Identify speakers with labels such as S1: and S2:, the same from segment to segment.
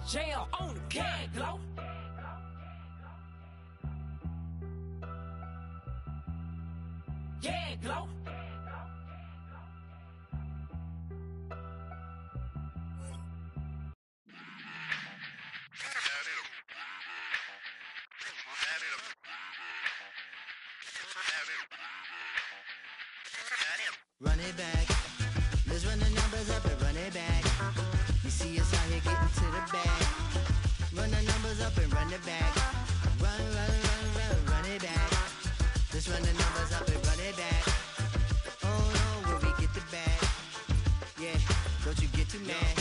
S1: Jail on the can glow. Yeah, glow.
S2: Run it back. Let's run the numbers up and run it back. You see us out here getting to the bag. Run the numbers up and run it back. Run, run, run, run, run it back. Let's run the numbers up and run it back. Oh no, where we get the bag. Yeah, don't you get too mad.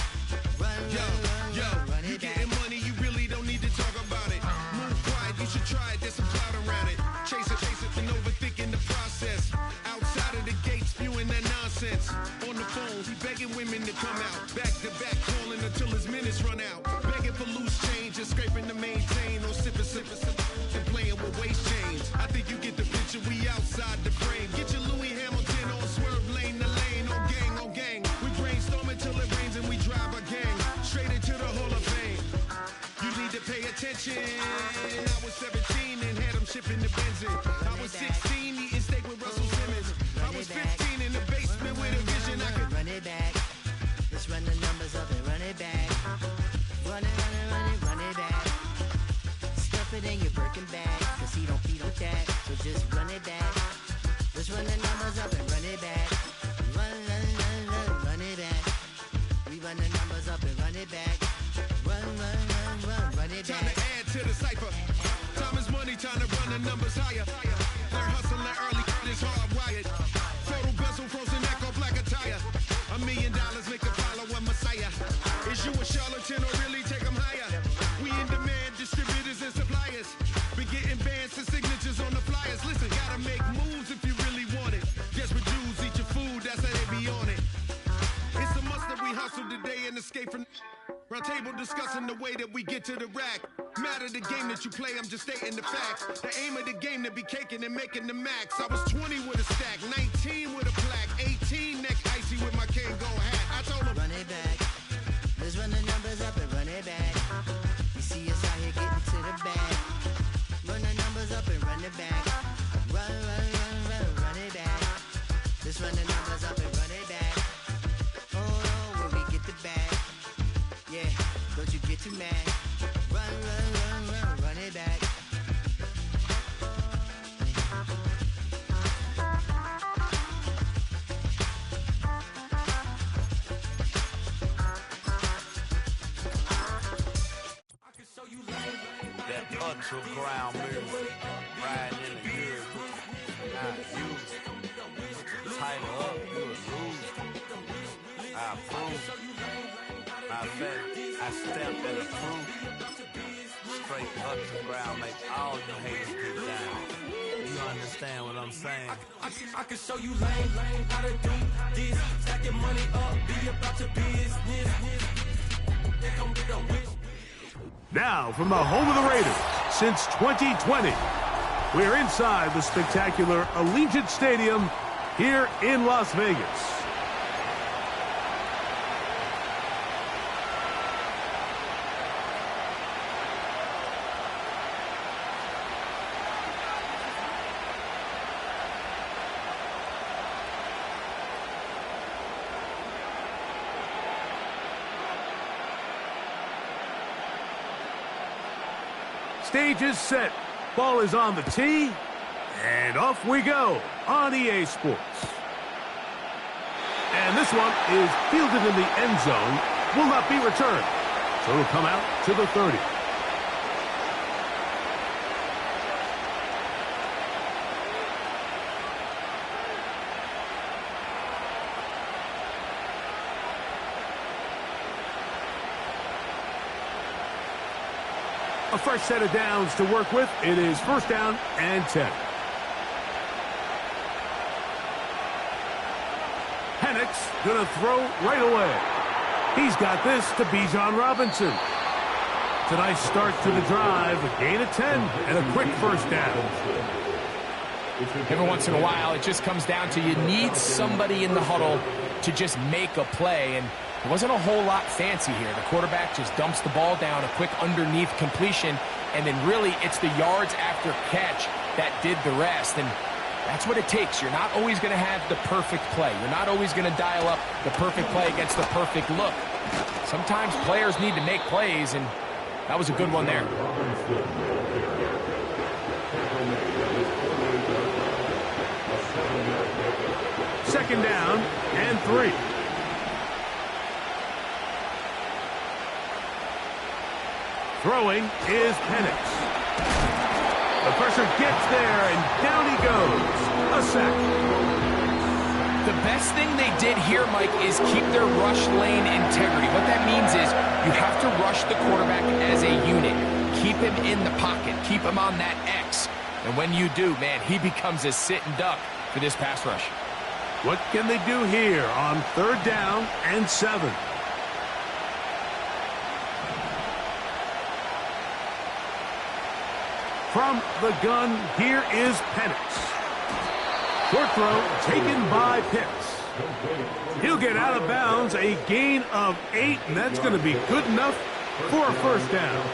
S2: Run, run it back.
S3: You getting money, you really don't need to talk about it. Move quiet, you should try it, there's some clout around it. Chase it, and overthinking the process. Outside of the gates, spewing that nonsense. On the phone, he begging women to come out. Back to back, calling until his minutes run out. Begging for loose change and scraping to maintain. On sipping, and playing with waist chains. I think you get the picture, we outside the frame. Get your Louis Hamilton on swerve lane to lane. On gang. We brainstorm until it rains and we drive a gang. Straight into the Hall of Fame. You need to pay attention. I was 17 and had them shipping the Benzin. I was 16 eating steak with Russell Simmons. I was 15 in the basement with a vision. I could
S2: run it back. Let's run the numbers up and run it back. Run it back. Stuff it in your Birkin bag, cause he don't feed on that. So just run it back. Let's run the numbers up and run it back. Run it back. We run the numbers up and run it back. Run it back.
S3: Time to add to the cipher. Time is money, time to run the numbers higher. Learn hustling early, this hardwired. Photo bezel, frozen echo, black attire. $1 million make a follower messiah. Is you a charlatan or really take them higher? We in demand, distributors and suppliers. Been getting bands and signatures on the flyers. Listen, gotta make moves if you really want it. Desperate Jews eat your food, that's how they be on it. It's a must that we hustle today and escape from round table discussing the way that we get to the rack. Matter the game that you play, I'm just stating the facts. The aim of the game to be caking and making the max. I was 20 with a stack, 19 with a plaque, 18 neck icy with my Kango hat. I told him,
S2: run it back. Let's run the numbers up and run it back. You see us out here getting to the bag. Run the numbers up and run it back. Run it back. Let's run the numbers up and run it back. Oh no, where we get the bag. Yeah, don't you get too mad. Run it back.
S4: That ultra ground move, riding in the good, not used. Tighten up, you would lose. I approve. Matter of fact, I stepped and approved. Straight ultra ground, make all you haters get down. You understand what I'm saying?
S1: I can show you lame, how to do this. Stacking money up, be about your business. They gon' get a whip.
S5: Now, from the home of the Raiders, since 2020, we're inside the spectacular Allegiant Stadium here in Las Vegas. Stage is set. Ball is on the tee. And off we go on EA Sports. And this one is fielded in the end zone. Will not be returned. So it'll come out to the 30. A fresh set of downs to work with. It is first down and 10. Penix going to throw right away. He's got this to Bijan Robinson. It's a nice start to the drive. A gain of 10 and a quick first down.
S6: Every once in a while, it just comes down to you need somebody in the huddle to just make a play. And It wasn't a whole lot fancy here. The quarterback just dumps the ball down, a quick underneath completion, and then really it's the yards after catch that did the rest. And that's what it takes. You're not always going to have the perfect play. You're not always going to dial up the perfect play against the perfect look. Sometimes players need to make plays, and that was a good one there.
S5: Second down and 3. Throwing is Penix. The pressure gets there, and down he goes. A sack.
S6: The best thing they did here, Mike, is keep their rush lane integrity. What that means is you have to rush the quarterback as a unit. Keep him in the pocket. Keep him on that X. And when you do, man, he becomes a sitting duck for this pass rush.
S5: What can they do here on 3rd down and 7? From the gun, here is Penix. Short throw taken by Pitts. He'll get out of bounds, a gain of 8, and that's going to be good enough for a first down.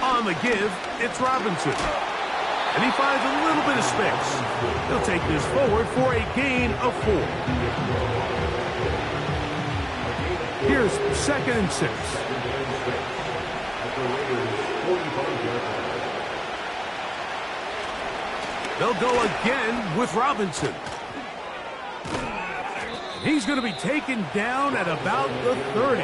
S5: On the give, it's Robinson. And he finds a little bit of space. He'll take this forward for a gain of 4. Here's 2nd and 6. They'll go again with Robinson. He's going to be taken down at about the 30.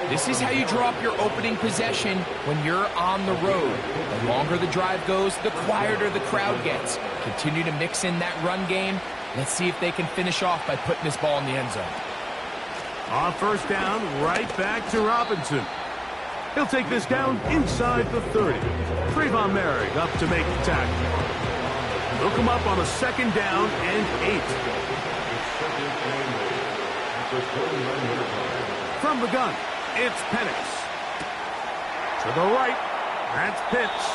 S6: This is how you draw up your opening possession when you're on the road. The longer the drive goes, the quieter the crowd gets. Continue to mix in that run game. Let's see if they can finish off by putting this ball in the end zone.
S5: On 1st down, right back to Robinson. He'll take this down inside the 30. Trayvon Merrick up to make the tackle. He'll come up on a 2nd down and 8. From the gun, it's Penix. To the right, that's Pitts.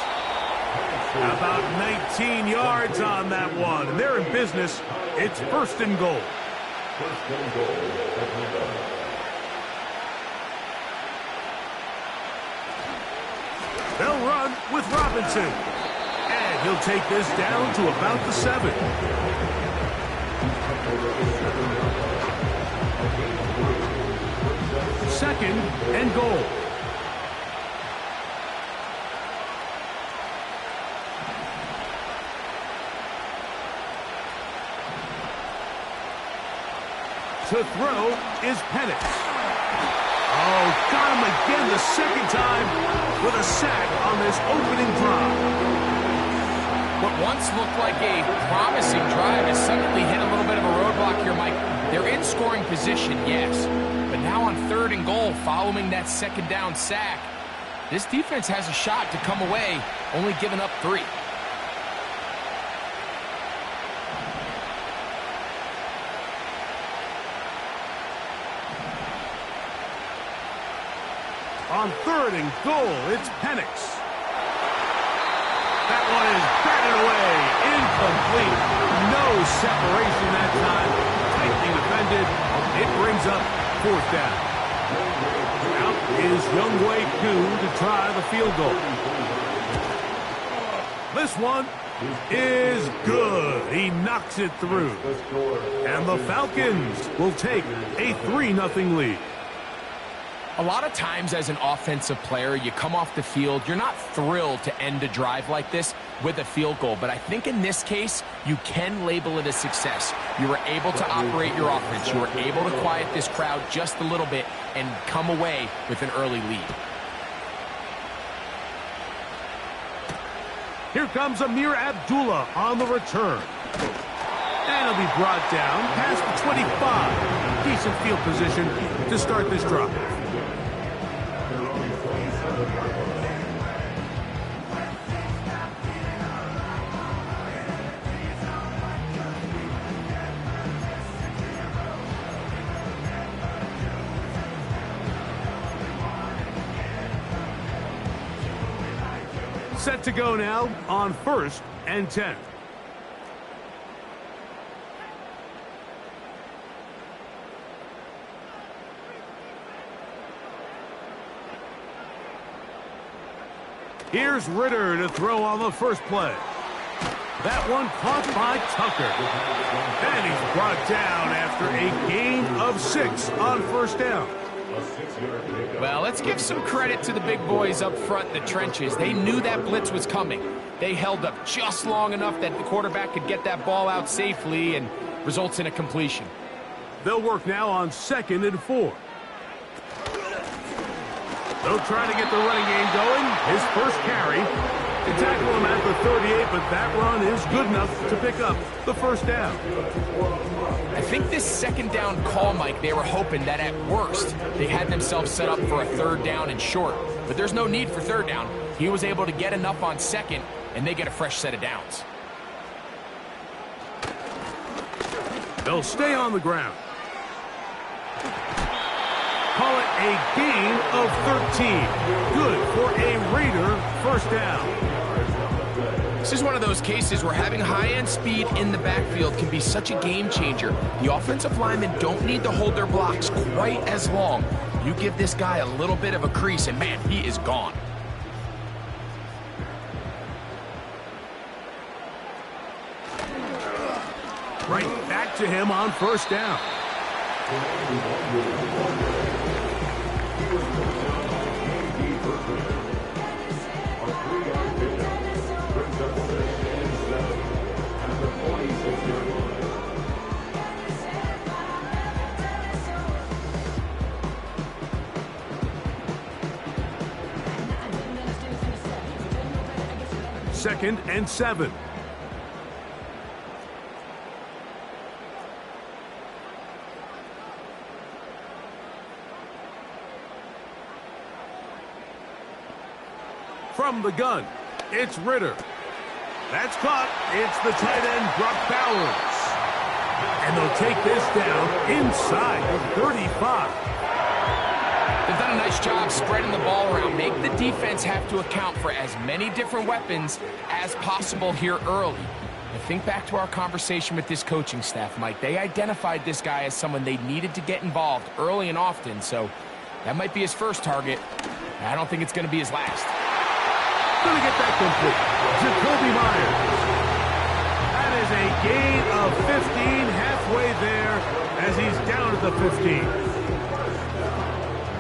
S5: About 19 yards on that one. And they're in business. It's 1st and goal. They'll run with Robinson. And he'll take this down to about the 7. Second and goal. To throw is Penix. Oh, got him again the 2nd time with a sack on this opening drive.
S6: What once looked like a promising drive has suddenly hit a little bit of a roadblock here, Mike. They're in scoring position, yes. But now on 3rd and goal, following that 2nd down sack, this defense has a shot to come away, only giving up 3.
S5: On 3rd and goal, it's Penix. That one is batted away. Incomplete. No separation that time. Tightly defended. It brings up 4th down. Out is Younghoe Koo to try the field goal. This one is good. He knocks it through. And the Falcons will take a 3-0 lead.
S6: A lot of times as an offensive player, you come off the field, you're not thrilled to end a drive like this with a field goal. But I think in this case, you can label it a success. You were able to operate your offense. You were able to quiet this crowd just a little bit and come away with an early lead.
S5: Here comes Amir Abdullah on the return. And he'll be brought down past the 25. Decent field position to start this drive. Set to go now on 1st and 10. Here's Ritter to throw on the first play. That one caught by Tucker. And he's brought down after a gain of 6 on first down.
S6: Well, let's give some credit to the big boys up front in the trenches. They knew that blitz was coming. They held up just long enough that the quarterback could get that ball out safely and results in a completion.
S5: They'll work now on 2nd and 4. They'll try to get the running game going. His first carry. They tackle him at the 38, but that run is good enough to pick up the first down.
S6: I think this 2nd down call, Mike, they were hoping that at worst they had themselves set up for a 3rd down and short. But there's no need for 3rd down. He was able to get enough on 2nd, and they get a fresh set of downs.
S5: They'll stay on the ground. Call it a gain of 13. Good for a Raider first down.
S6: This is one of those cases where having high-end speed in the backfield can be such a game changer. The offensive linemen don't need to hold their blocks quite as long. You give this guy a little bit of a crease, and man, he is gone.
S5: Right back to him on first down. Second and 7. From the gun, it's Ritter. That's caught. It's the tight end, Brock Bowers. And they'll take this down inside the 35.
S6: They've done a nice job spreading the ball around. Make the defense have to account for as many different weapons as possible here early. And think back to our conversation with this coaching staff, Mike. They identified this guy as someone they needed to get involved early and often, so that might be his first target. I don't think it's going to be his last.
S5: Going to get that complete. Jacoby Myers. That is a gain of 15, halfway there as he's down at the 15.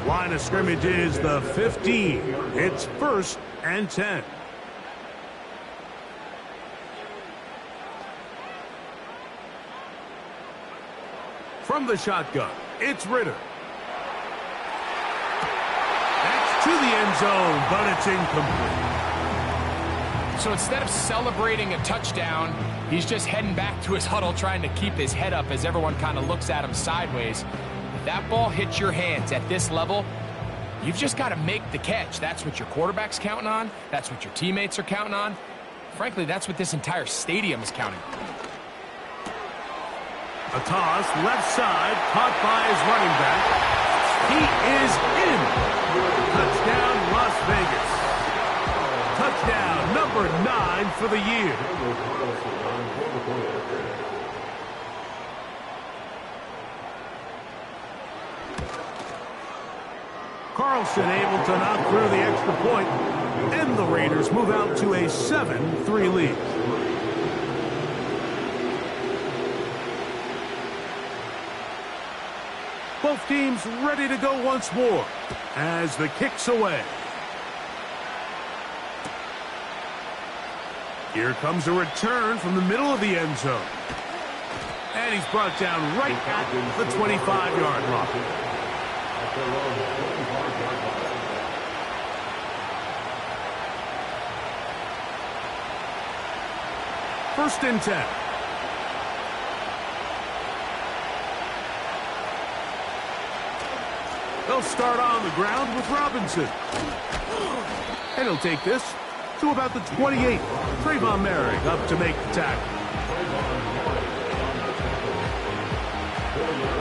S5: Line of scrimmage is the 15. It's 1st and 10. From the shotgun, it's Ritter. That's to the end zone, but it's incomplete.
S6: So instead of celebrating a touchdown, he's just heading back to his huddle trying to keep his head up as everyone kind of looks at him sideways. If that ball hits your hands at this level, you've just got to make the catch. That's what your quarterback's counting on. That's what your teammates are counting on. Frankly, that's what this entire stadium is counting on.
S5: A toss, left side, caught by his running back. He is in. Touchdown, Las Vegas. Touchdown, number 9 for the year. Carlson able to knock through the extra point, and the Raiders move out to a 7-3 lead. Both teams ready to go once more as the kick's away. Here comes a return from the middle of the end zone. And he's brought down right at the 25-yard line. First and 10. They'll start on the ground with Robinson. And he'll take this to about the 28. Trayvon Merrick up to make the tackle.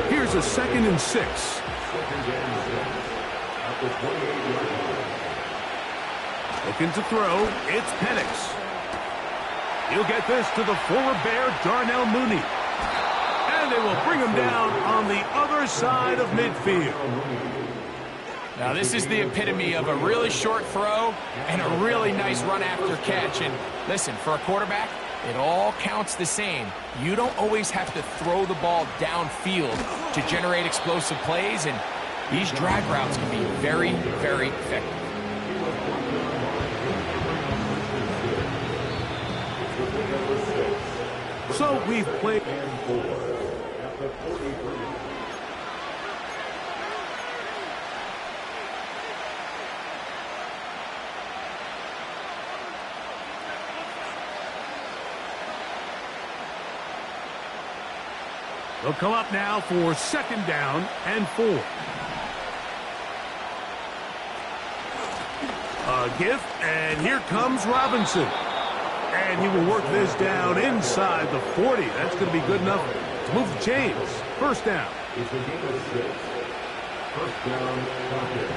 S5: Here's a 2nd and 6. Looking to throw, it's Penix. He'll get this to the former Bear, Darnell Mooney. And they will bring him down on the other side of midfield.
S6: Now, this is the epitome of a really short throw and a really nice run after catch. And listen, for a quarterback, it all counts the same. You don't always have to throw the ball downfield to generate explosive plays, and these drag routes can be very, very effective.
S5: So we've played. They'll come up now for 2nd down and 4. A gift, and here comes Robinson. And he will work this down inside the 40. That's going to be good enough to move the chains. 1st down.
S7: It's a game of 6. 1st down, Falcons.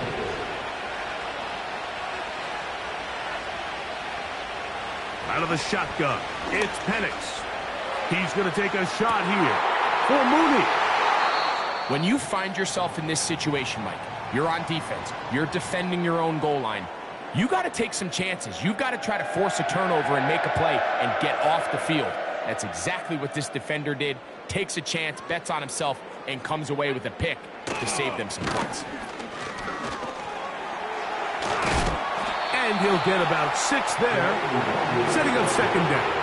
S5: Out of the shotgun, it's Penix. He's going to take a shot here for Mooney.
S6: When you find yourself in this situation, Mike, you're on defense, you're defending your own goal line, you got to take some chances. You've got to try to force a turnover and make a play and get off the field. That's exactly what this defender did. Takes a chance, bets on himself, and comes away with a pick to save them some points.
S5: And he'll get about 6 there, setting up 2nd down.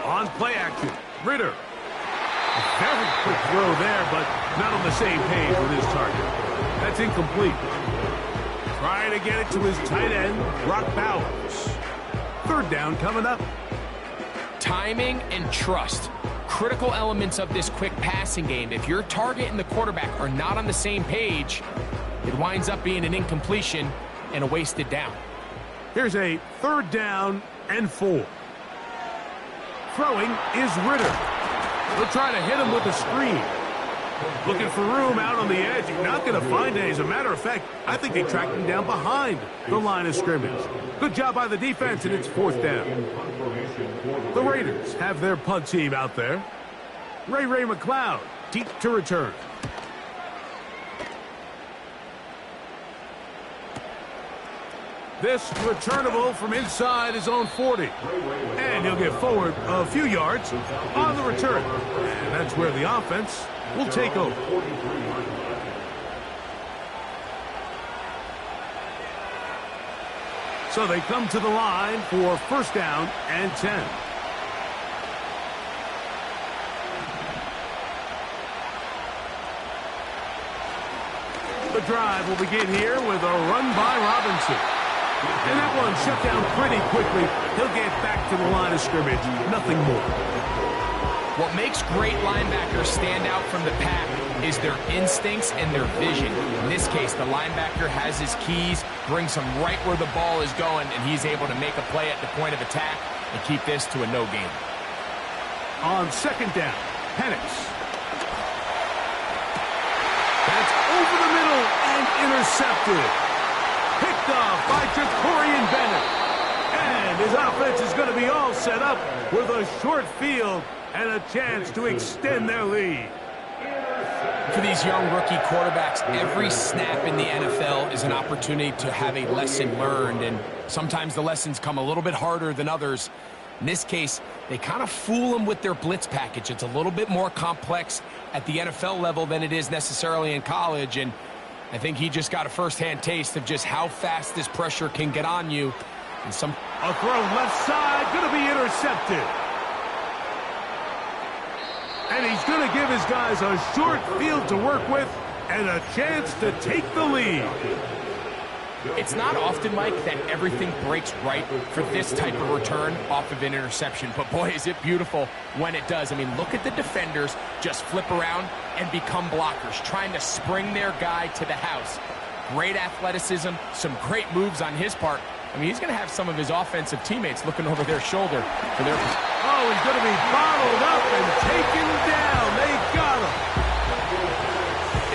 S5: On play action, Ritter. A very quick throw there, but not on the same page with his target. That's incomplete. Trying to get it to his tight end, Brock Bowers. 3rd down coming up.
S6: Timing and trust. Critical elements of this quick passing game. If your target and the quarterback are not on the same page, it winds up being an incompletion and a wasted down.
S5: Here's a 3rd down and 4. Throwing is Ritter. They'll try to hit him with a screen. Looking for room out on the edge. You're not going to find it. As a matter of fact, I think they tracked him down behind the line of scrimmage. Good job by the defense, and it's 4th down. The Raiders have their punt team out there. Ray McLeod, deep to return. This returnable from inside his own 40. And he'll get forward a few yards on the return. And that's where the offense will take over. So they come to the line for 1st down and 10. The drive will begin here with a run by Robinson. And that one shut down pretty quickly. He'll get back to the line of scrimmage. Nothing more.
S6: What makes great linebackers stand out from the pack is their instincts and their vision. In this case, the linebacker has his keys, brings him right where the ball is going, and he's able to make a play at the point of attack and keep this to a no gain.
S5: On 2nd down, Penix. That's over the middle and intercepted. Picked off by Jacorian Bennett. And his offense is going to be all set up with a short field and a chance to extend their lead.
S6: For these young rookie quarterbacks, every snap in the NFL is an opportunity to have a lesson learned, and sometimes the lessons come a little bit harder than others. In this case, they kind of fool them with their blitz package. It's a little bit more complex at the NFL level than it is necessarily in college, and I think he just got a first-hand taste of just how fast this pressure can get on you. And a
S5: throw left side, going to be intercepted. And he's going to give his guys a short field to work with and a chance to take the lead.
S6: It's not often, Mike, that everything breaks right for this type of return off of an interception. But, boy, is it beautiful when it does. I mean, look at the defenders just flip around and become blockers, trying to spring their guy to the house. Great athleticism, some great moves on his part. I mean, he's going to have some of his offensive teammates looking over their shoulder for their...
S5: Oh, he's going to be bottled up and taken down. They got him.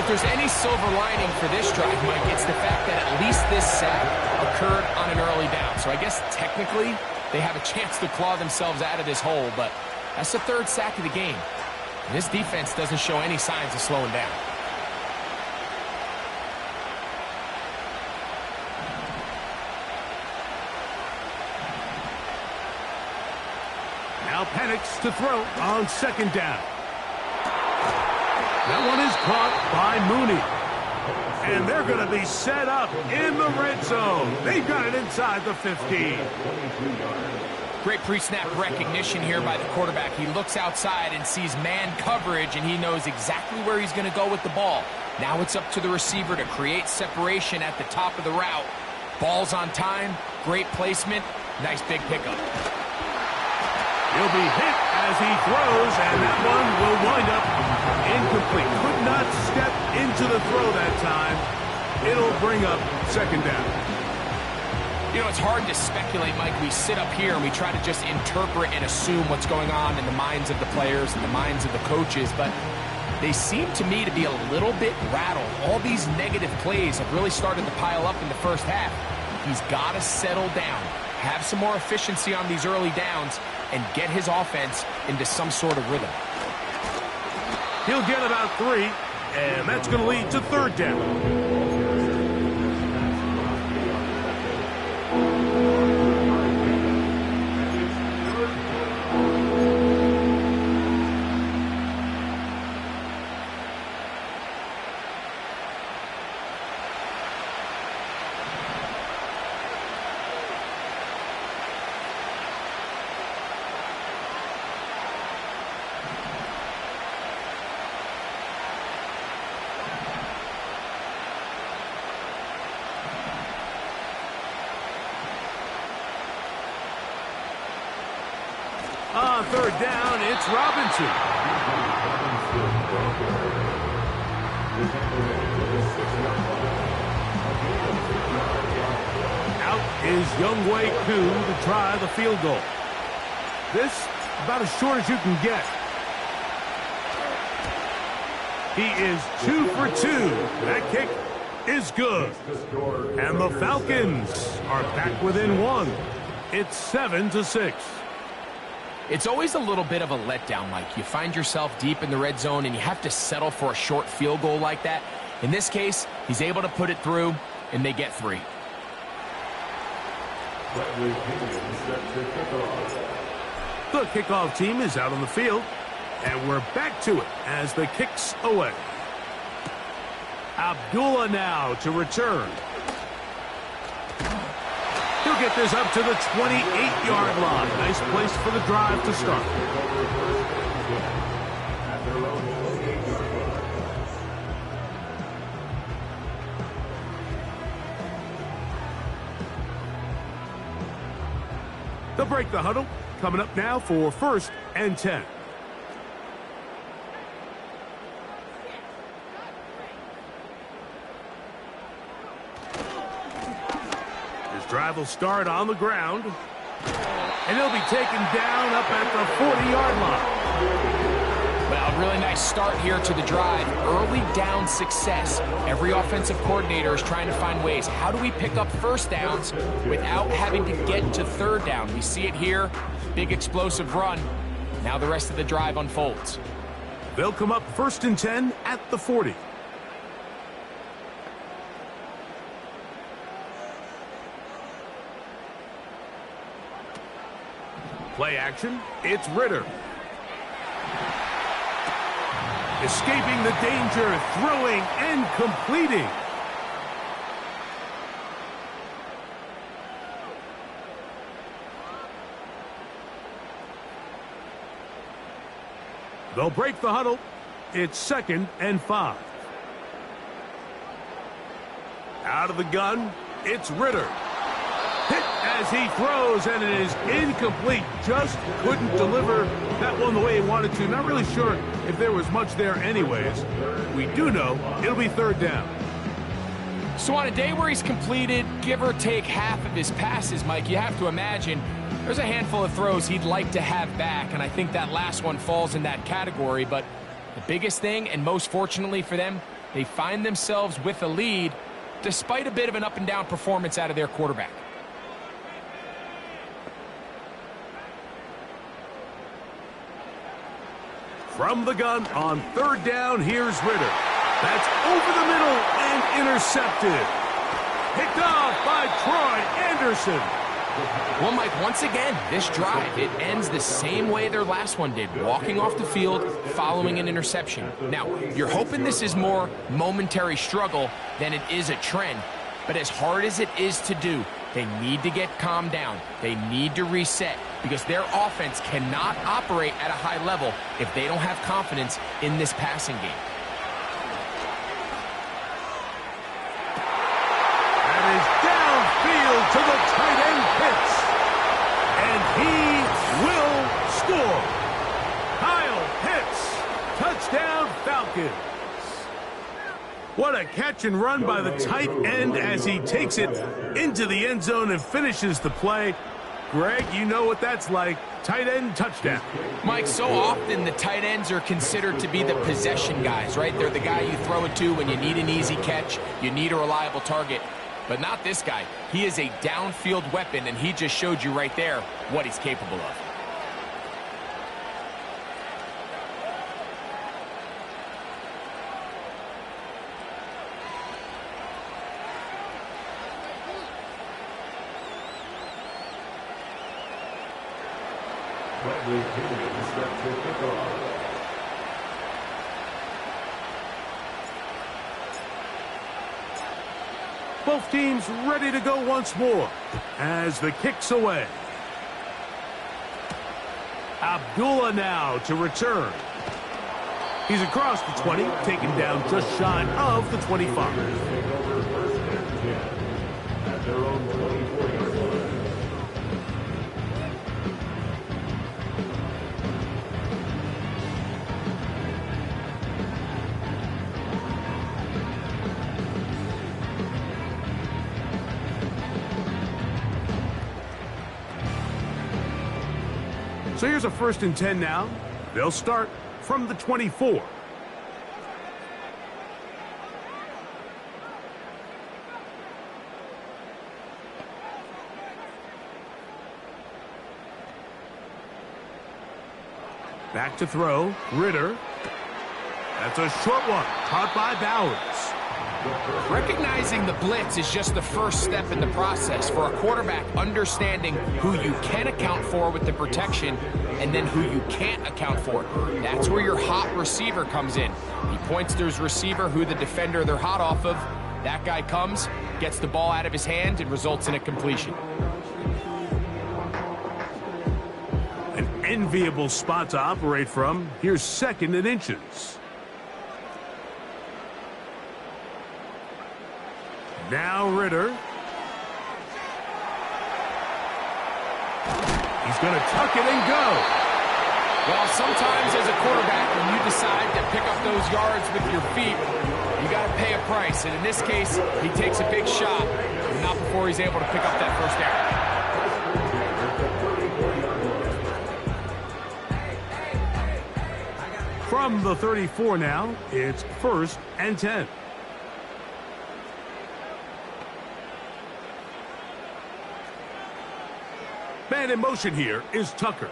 S6: If there's any silver lining for this drive, Mike, it's the fact that at least this sack occurred on an early down. So I guess technically they have a chance to claw themselves out of this hole, but that's the third sack of the game. And this defense doesn't show any signs of slowing down.
S5: Now Penix to throw on second down. That one is caught by Mooney. And they're going to be set up in the red zone. They've got it inside the 15.
S6: Great pre-snap recognition here by the quarterback. He looks outside and sees man coverage, and he knows exactly where he's going to go with the ball. Now it's up to the receiver to create separation at the top of the route. Ball's on time, great placement, nice big pickup.
S5: He'll be hit as he throws, and that one will wind up incomplete. Could not step into the throw that time. It'll bring up second down.
S6: You know, it's hard to speculate, Mike. We sit up here and we try to just interpret and assume what's going on in the minds of the players and the minds of the coaches, but they seem to me to be a little bit rattled. All these negative plays have really started to pile up in the first half. He's got to settle down, have some more efficiency on these early downs, and get his offense into some sort of rhythm.
S5: He'll get about 3, and that's going to lead to third down. On third down, it's Robinson. Out is Younghoe Koo to try the field goal. This about as short as you can get. He is 2 for 2. That kick is good. And the Falcons are back within 1. It's 7-6.
S6: It's always a little bit of a letdown, Mike. You find yourself deep in the red zone and you have to settle for a short field goal like that. In this case, he's able to put it through, and they get 3.
S5: The kickoff team is out on the field, and we're back to it as the kick's away. Abdullah now to return. He'll get this up to the 28-yard line. Nice place for the drive to start. They'll break the huddle. Coming up now for 1st and 10. Drive will start on the ground, and he'll be taken down up at the 40-yard line.
S6: Well, really nice start here to the drive. Early down success. Every offensive coordinator is trying to find ways. How do we pick up first downs without having to get to third down? We see it here. Big explosive run. Now the rest of the drive unfolds.
S5: They'll come up 1st and 10 at the 40. Play action, it's Ritter. Escaping the danger, throwing and completing. They'll break the huddle. It's 2nd and 5. Out of the gun, it's Ritter. Hit as he throws, and it is incomplete. Just couldn't deliver that one the way he wanted to. Not really sure if there was much there anyways. We do know it'll be 3rd down.
S6: So on a day where he's completed, give or take half of his passes, Mike, you have to imagine there's a handful of throws he'd like to have back, and I think that last one falls in that category. But the biggest thing, and most fortunately for them, they find themselves with a lead despite a bit of an up-and-down performance out of their quarterback.
S5: From the gun on 3rd down, here's Ritter. That's over the middle and intercepted. Picked off by Troy Anderson.
S6: Well, Mike, once again, this drive, it ends the same way their last one did, walking off the field following an interception. Now, you're hoping this is more momentary struggle than it is a trend, but as hard as it is to do, they need to get calmed down. They need to reset because their offense cannot operate at a high level if they don't have confidence in this passing game.
S5: That is downfield to the tight end Pitts. And he will score. Kyle Pitts, touchdown Falcons. What a catch and run by the tight end as he takes it into the end zone and finishes the play. Greg, you know what that's like. Tight end touchdown.
S6: Mike, so often the tight ends are considered to be the possession guys, right? They're the guy you throw it to when you need an easy catch, you need a reliable target. But not this guy. He is a downfield weapon, and he just showed you right there what he's capable of.
S5: Both teams ready to go once more as the kick's away. Abdullah now to return. He's across the 20, taken down just shy of the 25.
S7: At their own 24-yard line.
S5: So here's a 1st and 10 now. They'll start from the 24. Back to throw. Ritter. That's a short one. Caught by Bowers.
S6: Recognizing the blitz is just the first step in the process for a quarterback understanding who you can account for with the protection and then who you can't account for. That's where your hot receiver comes in. He points to his receiver, who the defender they're hot off of. That guy comes, gets the ball out of his hand, and results in a completion.
S5: An enviable spot to operate from. Here's 2nd and inches. Now Ritter. He's going to tuck it and go.
S6: Well, sometimes as a quarterback, when you decide to pick up those yards with your feet, you got to pay a price. And in this case, he takes a big shot, but not before he's able to pick up that 1st down.
S5: From the 34 now, it's 1st and 10. Man in motion here is Tucker.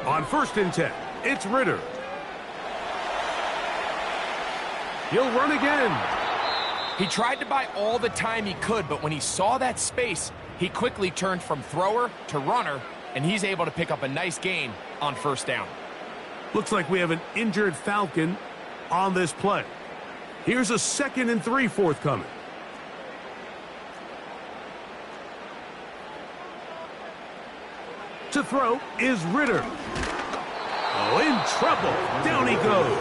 S5: On 1st and 10, it's Ritter. He'll run again.
S6: He tried to buy all the time he could, but when he saw that space, he quickly turned from thrower to runner, and he's able to pick up a nice gain on 1st down.
S5: Looks like we have an injured Falcon on this play. Here's a 2nd and 3 forthcoming. To throw is Ritter. Oh, in trouble. Down he goes.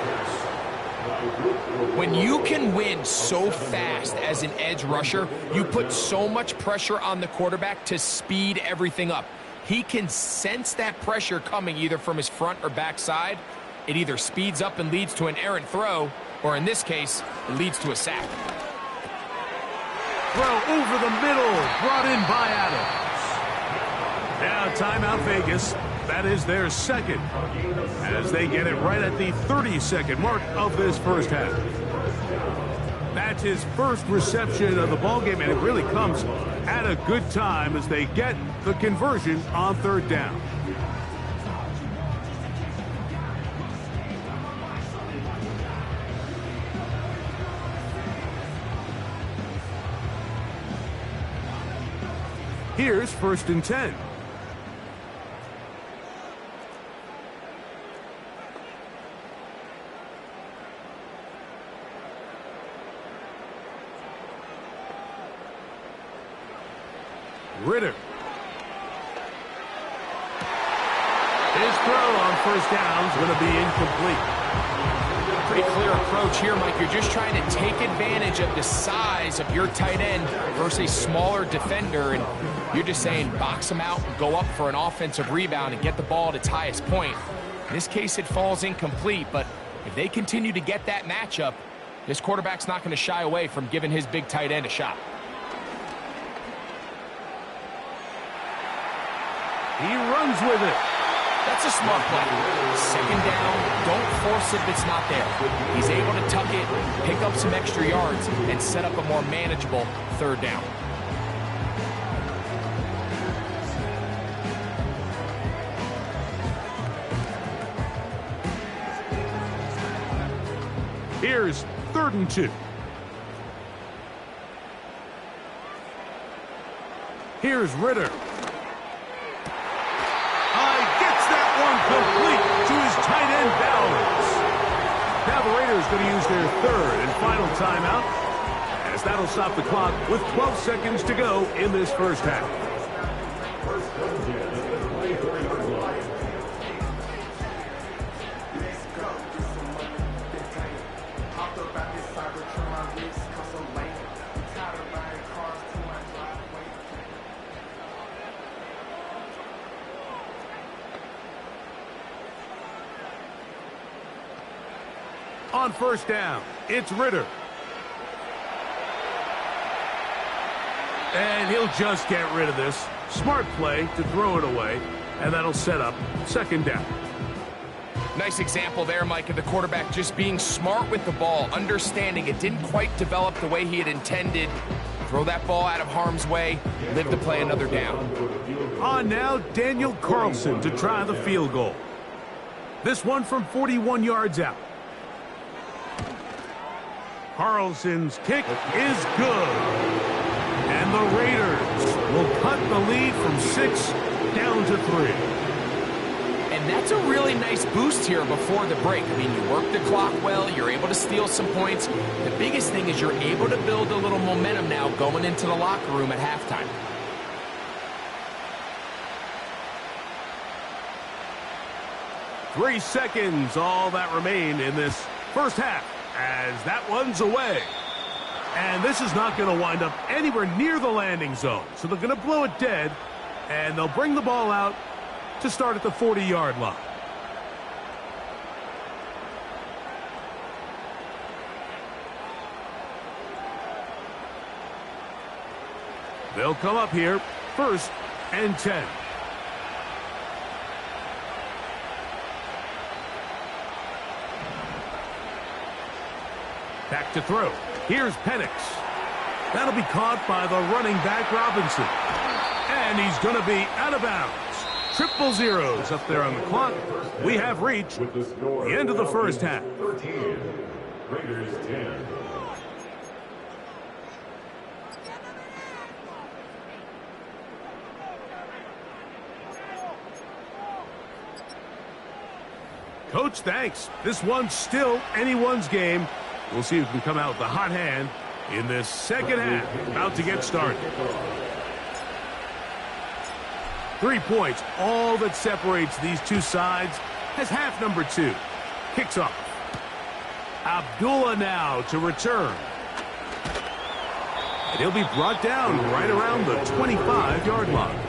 S6: When you can win so fast as an edge rusher, you put so much pressure on the quarterback to speed everything up. He can sense that pressure coming either from his front or back side. It either speeds up and leads to an errant throw, or in this case, it leads to a sack.
S5: Throw over the middle, brought in by Adams. Now, timeout Vegas. That is their second, as they get it right at the 30-second mark of this first half. That's his first reception of the ballgame, and it really comes at a good time as they get the conversion on third down. Here's 1st and 10. Ritter. His throw on 1st down is going to be incomplete.
S6: Pretty clear approach here, Mike. You're just trying to take advantage of the size of your tight end versus a smaller defender, and you're just saying box him out and go up for an offensive rebound and get the ball at its highest point. In this case, it falls incomplete, but if they continue to get that matchup, this quarterback's not going to shy away from giving his big tight end a shot.
S5: He runs with it.
S6: That's a smart play. 2nd down, don't force it if it's not there. He's able to tuck it, pick up some extra yards, and set up a more manageable 3rd down.
S5: Here's 3rd and 2. Here's Ritter. Complete to his tight end Bowers. Now the Raiders going to use their 3rd and final timeout, as that'll stop the clock with 12 seconds to go in this first half. On 1st down, it's Ritter. And he'll just get rid of this. Smart play to throw it away, and that'll set up 2nd down.
S6: Nice example there, Mike, of the quarterback just being smart with the ball, understanding it didn't quite develop the way he had intended. Throw that ball out of harm's way, live to play another down.
S5: On now, Daniel Carlson to try the field goal. This one from 41 yards out. Carlson's kick is good. And the Raiders will cut the lead from 6 down to 3.
S6: And that's a really nice boost here before the break. I mean, you work the clock well, you're able to steal some points. The biggest thing is you're able to build a little momentum now going into the locker room at halftime.
S5: Three seconds, all that remain in this first half, as that one's away. And this is not going to wind up anywhere near the landing zone. So they're going to blow it dead, and they'll bring the ball out to start at the 40-yard line. They'll come up here, 1st and 10. Back to throw. Here's Penix. That'll be caught by the running back Robinson. And he's going to be out of bounds. Triple zeros up there on the clock. We have reached the end of the first half.
S7: 13, Raiders 10.
S5: Coach, thanks. This one's still anyone's game. We'll see who can come out with the hot hand in this second half. About to get started. 3 points, all that separates these two sides, as half number 2 kicks off. Abdullah now to return. And he'll be brought down right around the 25-yard line.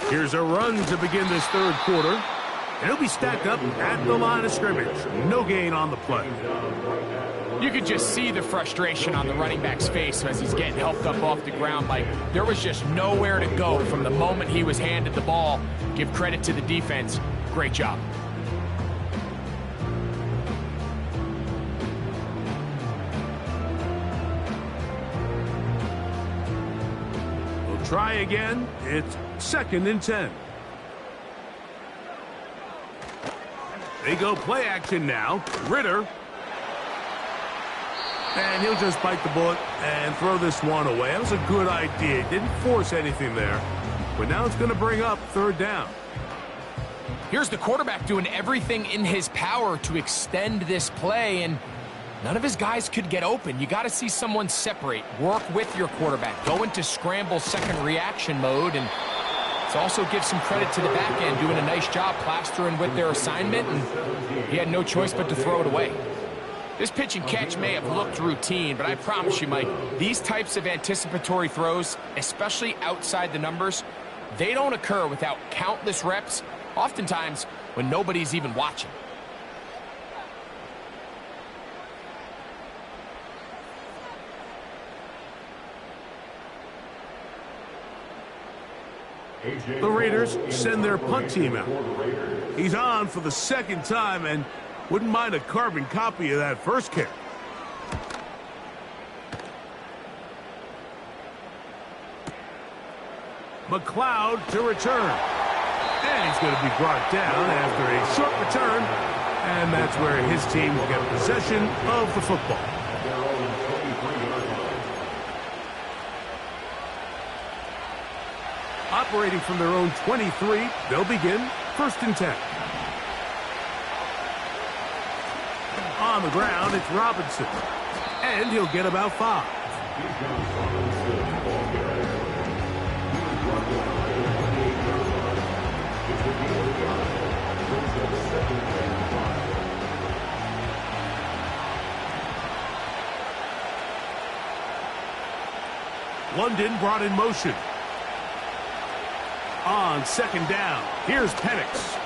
S5: Here's a run to begin this third quarter. And he'll be stacked up at the line of scrimmage. No gain on the play.
S6: You could just see the frustration on the running back's face as he's getting helped up off the ground. Like, there was just nowhere to go from the moment he was handed the ball. Give credit to the defense. Great job.
S5: We'll try again. It's 2nd and 10. They go play action now. Ritter. And he'll just bite the bullet and throw this one away. That was a good idea. Didn't force anything there. But now it's going to bring up 3rd down.
S6: Here's the quarterback doing everything in his power to extend this play, and none of his guys could get open. You got to see someone separate. Work with your quarterback. Go into scramble second reaction mode, and it also gives some credit to the back end doing a nice job plastering with their assignment, and he had no choice but to throw it away. This pitch and catch may have looked routine, but I promise you, Mike, these types of anticipatory throws, especially outside the numbers, they don't occur without countless reps, oftentimes when nobody's even watching.
S5: The Raiders send their punt team out. He's on for the 2nd time and wouldn't mind a carbon copy of that first kick. McLeod to return. And he's going to be brought down after a short return. And that's where his team will get possession of the football. Operating from their own 23, they'll begin 1st and 10. On the ground, it's Robinson. And he'll get about 5. London brought in motion. On 2nd down, here's Penix.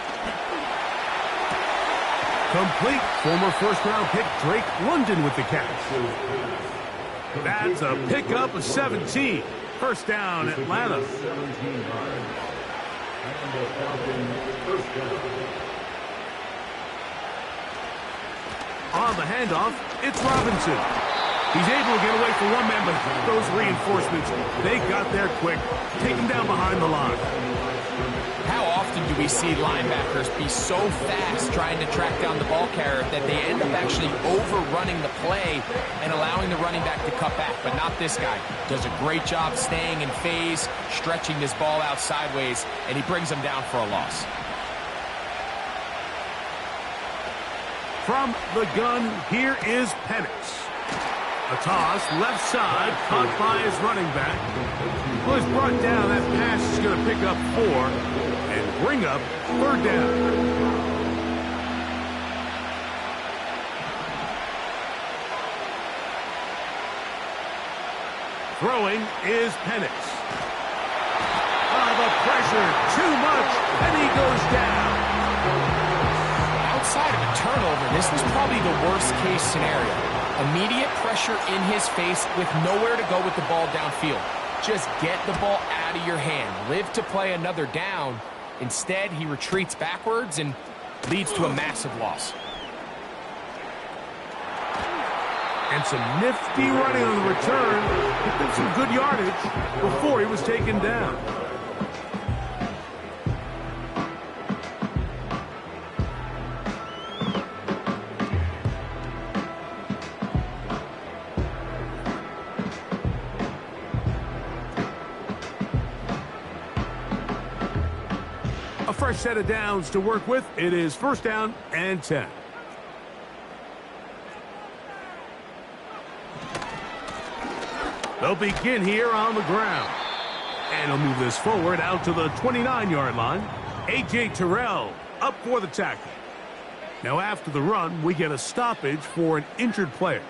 S5: Complete. Former 1st-round pick Drake London with the catch. That's a pickup of 17. 1st down, Atlanta. On the handoff, it's Robinson. He's able to get away from one man, but those reinforcements, they got there quick. Take him down behind the line.
S6: How often do we see linebackers be so fast trying to track down the ball carrier that they end up actually overrunning the play and allowing the running back to cut back? But not this guy. Does a great job staying in phase, stretching this ball out sideways, and he brings him down for a loss.
S5: From the gun, here is Penix. A toss, left side, caught by his running back. Well, he's brought down. That pass is going to pick up 4 and bring up 3rd down. Throwing is Penix. The pressure, too much, and he goes down.
S6: Outside of a turnover, this is probably the worst-case scenario. Immediate pressure in his face with nowhere to go with the ball downfield. Just get the ball out of your hand. Live to play another down. Instead, he retreats backwards and leads to a massive loss.
S5: And some nifty running on the return. Picked up some good yardage before he was taken down. Fresh set of downs to work with. It is 1st down and 10. They'll begin here on the ground. And he'll move this forward out to the 29-yard line. A.J. Terrell up for the tackle. Now after the run, we get a stoppage for an injured player.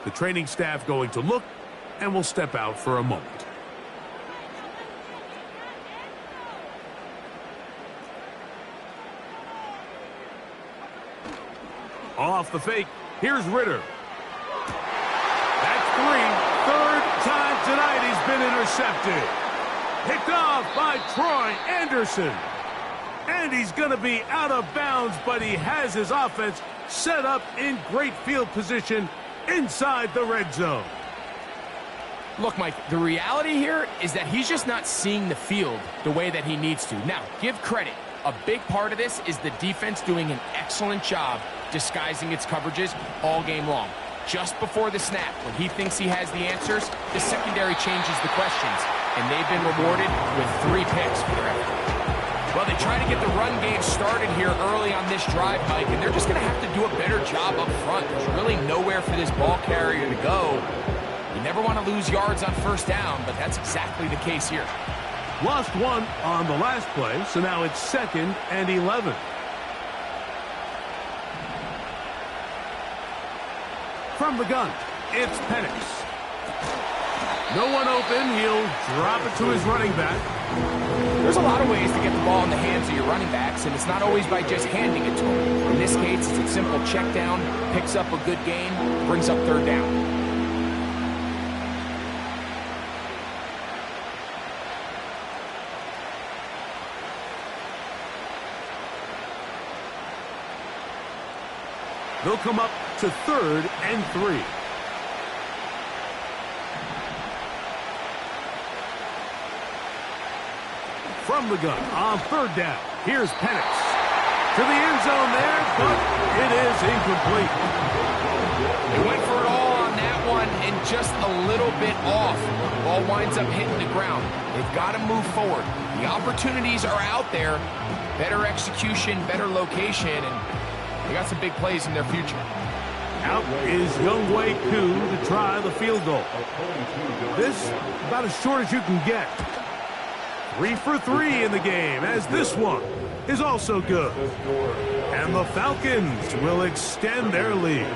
S5: The training staff going to look and will step out for a moment. Off the fake, here's Ritter. That's 3. Third time tonight he's been intercepted. Picked off by Troy Anderson. And he's going to be out of bounds, but he has his offense set up in great field position inside the red zone.
S6: Look, Mike, the reality here is that he's just not seeing the field the way that he needs to. Now, give credit. A big part of this is the defense doing an excellent job disguising its coverages all game long. Just before the snap, when he thinks he has the answers, the secondary changes the questions, and they've been rewarded with 3 picks for their effort. Well, they try to get the run game started here early on this drive, Mike, and they're just going to have to do a better job up front. There's really nowhere for this ball carrier to go. You never want to lose yards on first down, but that's exactly the case here.
S5: Lost 1 on the last play, so now it's 2nd and 11. From the gun, it's Penix. No one open, he'll drop it to his running back.
S6: There's a lot of ways to get the ball in the hands of your running backs, and it's not always by just handing it to them. In this case, it's a simple check down, picks up a good gain, brings up 3rd down.
S5: They'll come up to 3rd and 3. From the gun on 3rd down, here's Penix. To the end zone there, but it is incomplete.
S6: They went for it all on that one and just a little bit off. Ball winds up hitting the ground. They've got to move forward. The opportunities are out there. Better execution, better location, and they got some big plays in their future.
S5: Out is Younghoe Koo to try the field goal. This about as short as you can get. 3 for 3 in the game, as this one is also good. And the Falcons will extend their lead.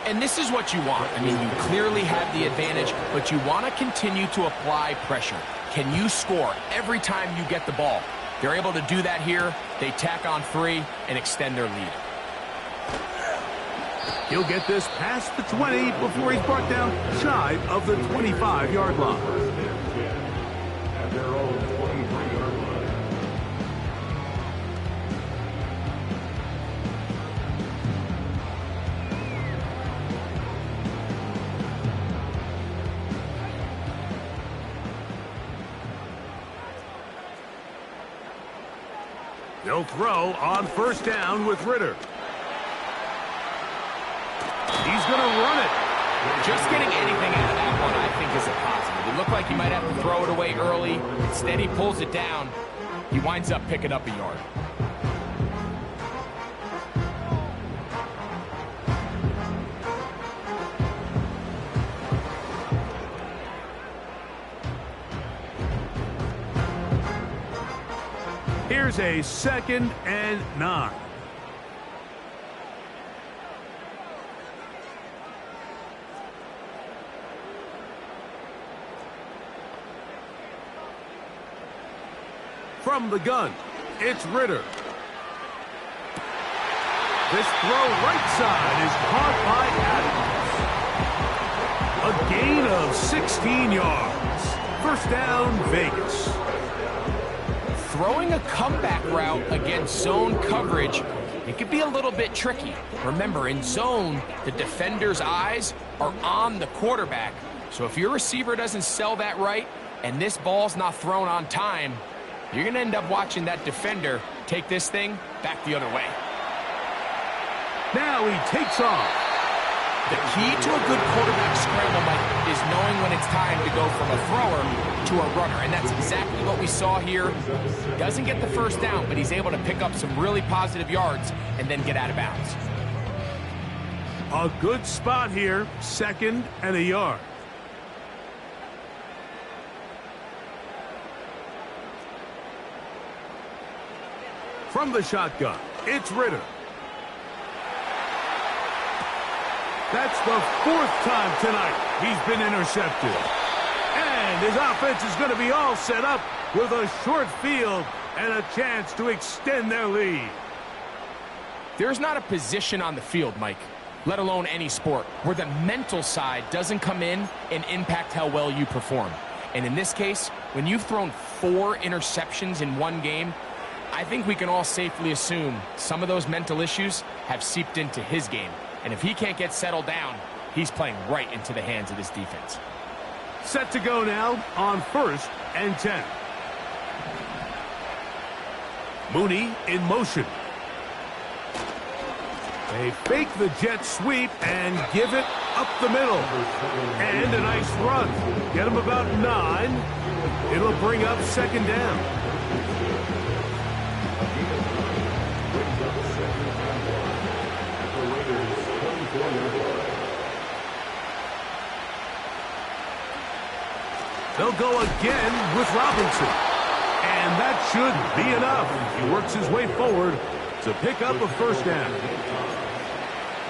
S6: And this is what you want. I mean, you clearly have the advantage, but you want to continue to apply pressure. Can you score every time you get the ball? They're able to do that here. They tack on 3 and extend their lead.
S5: He'll get this past the 20 before he's brought down shy of the 25-yard line. They'll throw on 1st down with Ritter. He's going to run it.
S6: Just getting anything out of that one, I think, is a positive. It looked like he might have to throw it away early. Instead, he pulls it down. He winds up picking up a yard.
S5: Here's a 2nd and 9. From the gun, it's Ritter. This throw right side is caught by Adams. A gain of 16 yards. 1st down, Vegas.
S6: Throwing a comeback route against zone coverage, it could be a little bit tricky. Remember, in zone, the defender's eyes are on the quarterback. So if your receiver doesn't sell that right and this ball's not thrown on time, you're going to end up watching that defender take this thing back the other way.
S5: Now he takes off.
S6: The key to a good quarterback scramble, Mike, is knowing when it's time to go from a thrower to a runner, and that's exactly what we saw here. Doesn't get the 1st down, but he's able to pick up some really positive yards and then get out of bounds.
S5: A good spot here, 2nd and a yard. From the shotgun, it's Ritter. That's the 4th time tonight he's been intercepted. And his offense is going to be all set up with a short field and a chance to extend their lead.
S6: There's not a position on the field, Mike, let alone any sport, where the mental side doesn't come in and impact how well you perform. And in this case, when you've thrown 4 interceptions in one game, I think we can all safely assume some of those mental issues have seeped into his game. And if he can't get settled down, he's playing right into the hands of this defense.
S5: Set to go now on 1st and 10. Mooney in motion. They fake the jet sweep and give it up the middle. And a nice run. Get him about 9. It'll bring up 2nd down. They'll go again with Robinson. And that should be enough. He works his way forward to pick up a 1st down.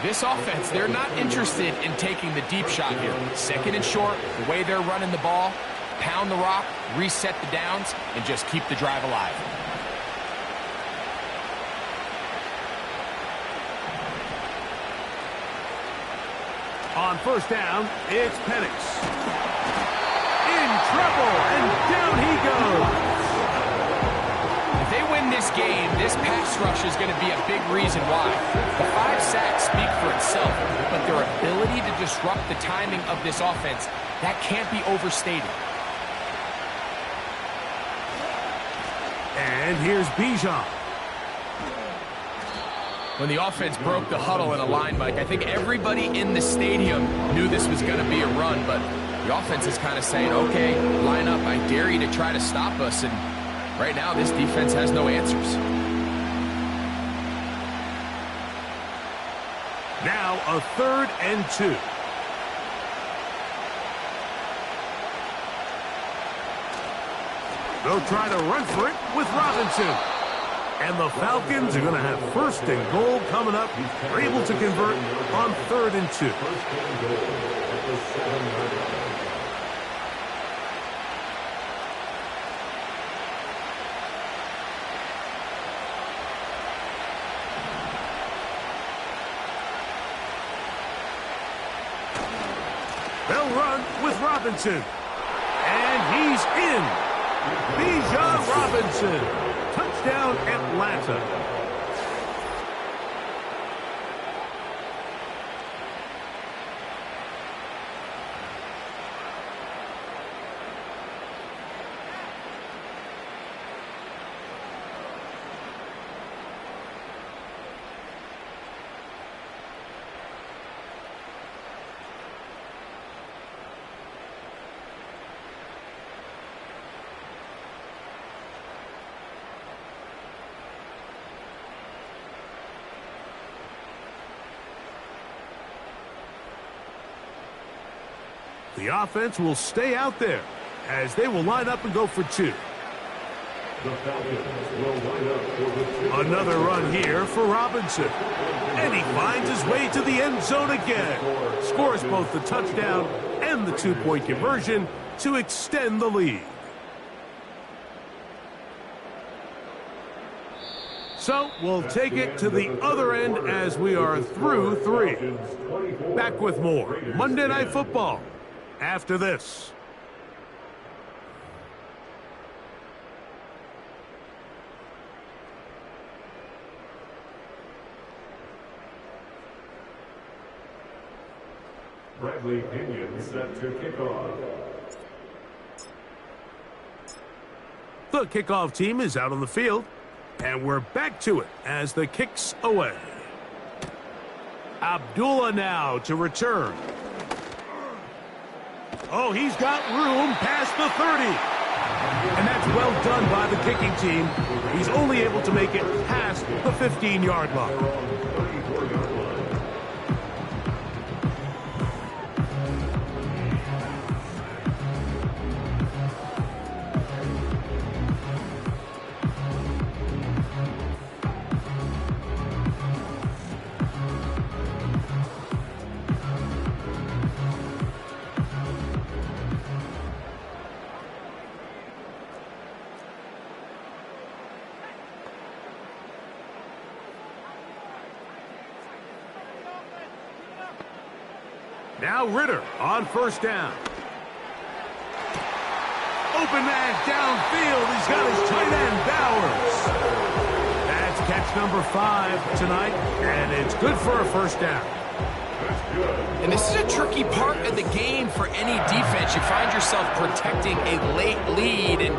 S6: This offense, they're not interested in taking the deep shot here. 2nd and short, the way they're running the ball, pound the rock, reset the downs, and just keep the drive alive.
S5: On 1st down, it's Penix. In trouble, and down he goes.
S6: If they win this game, this pass rush is going to be a big reason why. The 5 sacks speak for itself, but their ability to disrupt the timing of this offense, that can't be overstated.
S5: And here's Bijan.
S6: When the offense broke the huddle in a line, Mike, I think everybody in the stadium knew this was going to be a run, but the offense is kind of saying, okay, line up, I dare you to try to stop us, and right now, this defense has no answers.
S5: Now a 3rd and 2. They'll try to run for it with Robinson. And the Falcons are going to have 1st and goal coming up. They're able to convert on 3rd and 2. They'll run with Robinson. And he's in. Bijan Robinson. Touchdown, Atlanta. The offense will stay out there as they will line up and go for 2. Another run here for Robinson. And he finds his way to the end zone again. Scores both the touchdown and the 2-point conversion to extend the lead. So we'll take it to the other end as we are through 3. Back with more Monday Night Football after this.
S7: Bradley Pinion set to kick off.
S5: The kickoff team is out on the field, and we're back to it as the kick's away. Abdullah now to return. Oh, he's got room past the 30. And that's well done by the kicking team. He's only able to make it past the 15-yard line. Now Ritter on first down. Open man downfield. He's got his tight end, Bowers. That's catch number 5 tonight, and it's good for a first down.
S6: And this is a tricky part of the game for any defense. You find yourself protecting a late lead, and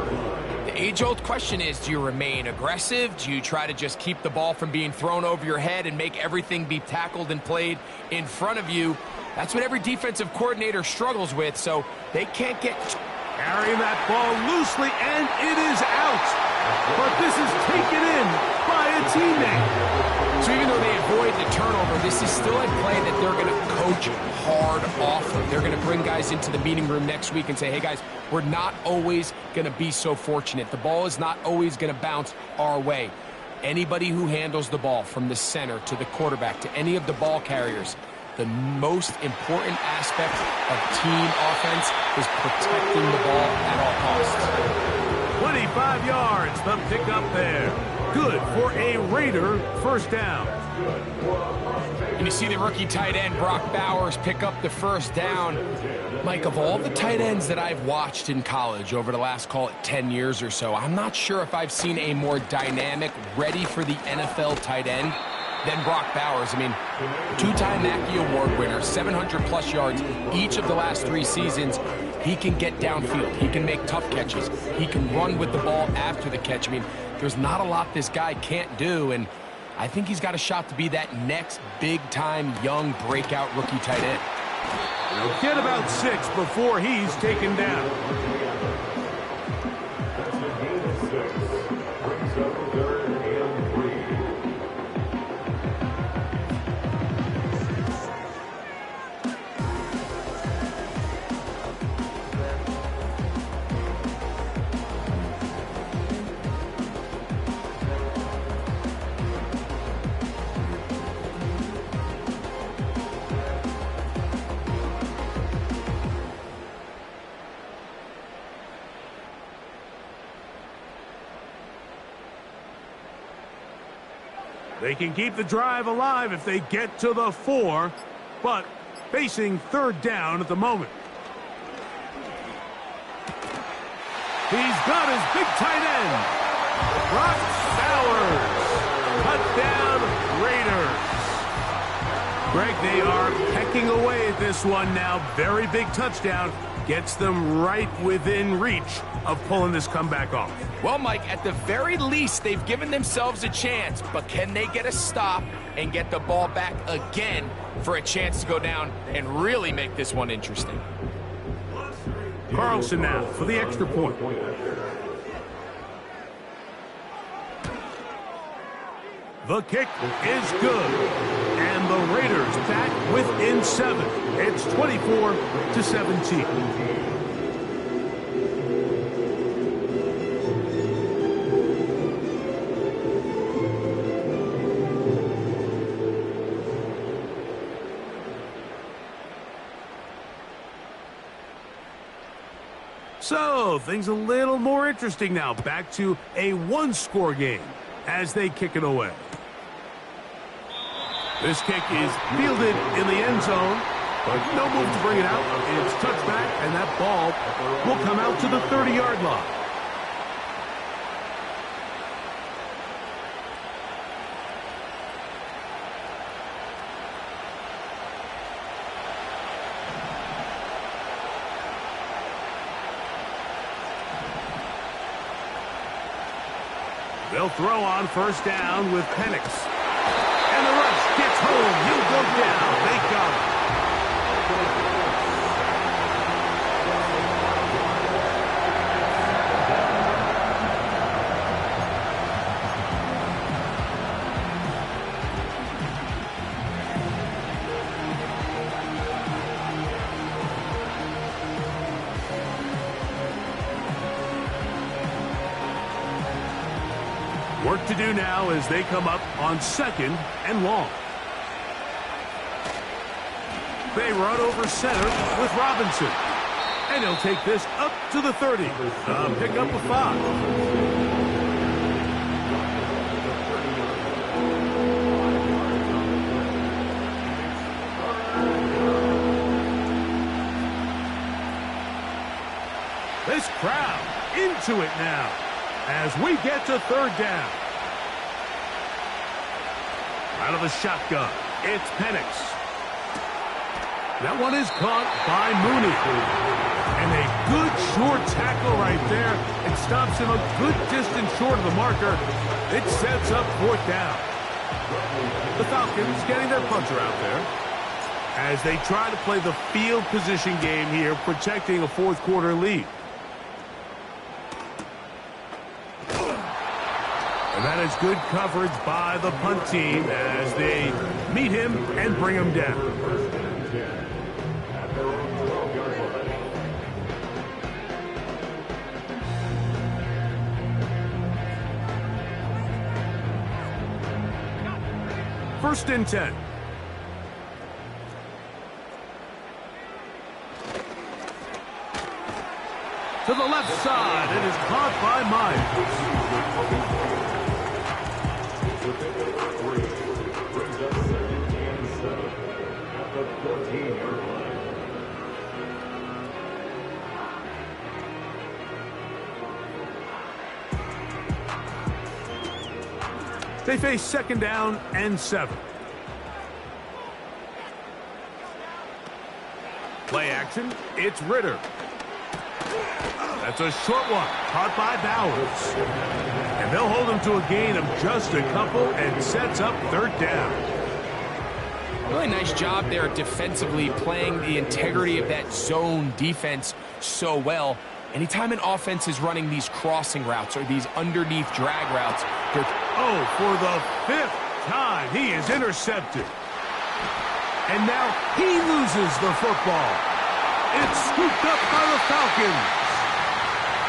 S6: the age-old question is, do you remain aggressive? Do you try to just keep the ball from being thrown over your head and make everything be tackled and played in front of you? That's what every defensive coordinator struggles with, so they can't get...
S5: Carrying that ball loosely, and it is out. But this is taken in by a teammate.
S6: So even though they avoid the turnover, this is still a play that they're going to coach hard off of. They're going to bring guys into the meeting room next week and say, hey, guys, we're not always going to be so fortunate. The ball is not always going to bounce our way. Anybody who handles the ball from the center to the quarterback to any of the ball carriers, the most important aspect of team offense is protecting the ball at all costs.
S5: 25 yards, the pickup there. Good for a Raider first down.
S6: And you see the rookie tight end, Brock Bowers, pick up the first down. Mike, of all the tight ends that I've watched in college over the last, call it 10 years or so, I'm not sure if I've seen a more dynamic, ready for the NFL tight end than Brock Bowers. I mean, two-time Mackey Award winner, 700-plus yards each of the last 3 seasons. He can get downfield. He can make tough catches. He can run with the ball after the catch. I mean, there's not a lot this guy can't do, and I think he's got a shot to be that next big-time young breakout rookie tight end.
S5: He'll get about 6 before he's taken down.
S7: That's a gain of 6. Brings up 3rd and 3.
S5: They can keep the drive alive if they get to the 4, but facing 3rd down at the moment. He's got his big tight end, Brock Bowers. Touchdown, Raiders. Greg, they are pecking away at this one now. Very big touchdown. Gets them right within reach of pulling this comeback off.
S6: Well, Mike, at the very least, they've given themselves a chance, but can they get a stop and get the ball back again for a chance to go down and really make this one interesting?
S5: Carlson now for the extra point. The kick is good, and the Raiders back within 7. It's 24-17. So, things a little more interesting now. Back to a 1-score game as they kick it away. This kick is fielded in the end zone, but no move to bring it out. It's touchback, and that ball will come out to the 30-yard line. They'll throw on first down with Penix. And the rush gets home. He'll go down. They got him. Work to do now as they come up on 2nd and long. They run over center with Robinson. And he'll take this up to the 30. Pick up a 5. This crowd into it now as we get to third down. Out of the shotgun, it's Penix. That one is caught by Mooney. And a good short tackle right there. It stops him a good distance short of the marker. It sets up fourth down. The Falcons getting their punter out there as they try to play the field position game here, protecting a fourth quarter lead. And that is good coverage by the punt team as they meet him and bring him down. First and 10. To the left side, it is caught by Myers.
S7: Brings up 2nd and 7 at the 14-yard line.
S5: They face 2nd down and 7. Play action, it's Ritter. That's a short one, caught by Bowers. And they'll hold him to a gain of just a couple and sets up third down.
S6: Really nice job there defensively, playing the integrity of that zone defense so well. Anytime an offense is running these crossing routes or these underneath drag routes,
S5: for the 5th time, he is intercepted. And now he loses the football. It's scooped up by the Falcons.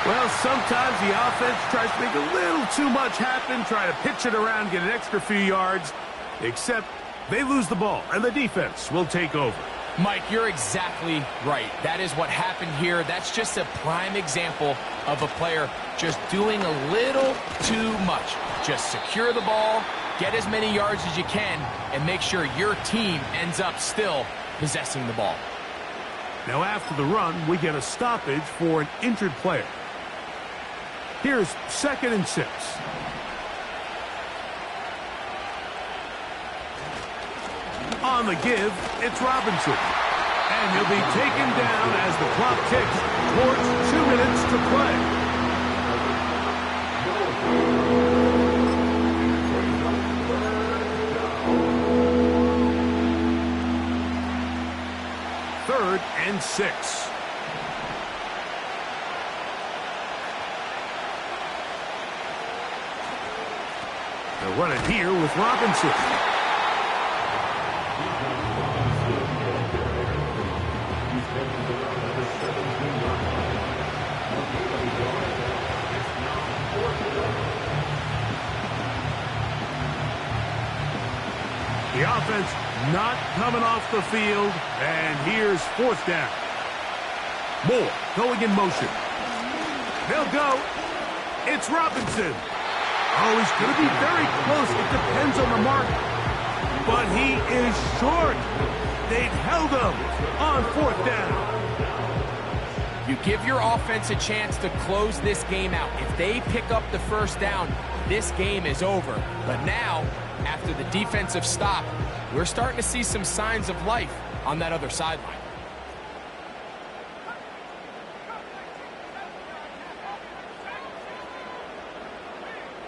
S5: Well, sometimes the offense tries to make a little too much happen, try to pitch it around, get an extra few yards, except they lose the ball, and the defense will take over.
S6: Mike, you're exactly right. That is what happened here. That's just a prime example of a player just doing a little too much. Just secure the ball, get as many yards as you can, and make sure your team ends up still possessing the ball.
S5: Now after the run, we get a stoppage for an injured player. Here's 2nd and 6. On the give, it's Robinson. And he'll be taken down as the clock ticks towards 2 minutes to play. Third and 6. They'll run it here with Robinson. The offense not coming off the field, and here's fourth down. Moore going in motion. They'll go. It's Robinson. Oh, he's going to be very close. It depends on the mark. But he is short. They've held him on fourth down.
S6: You give your offense a chance to close this game out. If they pick up the first down, this game is over. But now, after the defensive stop, we're starting to see some signs of life on that other sideline.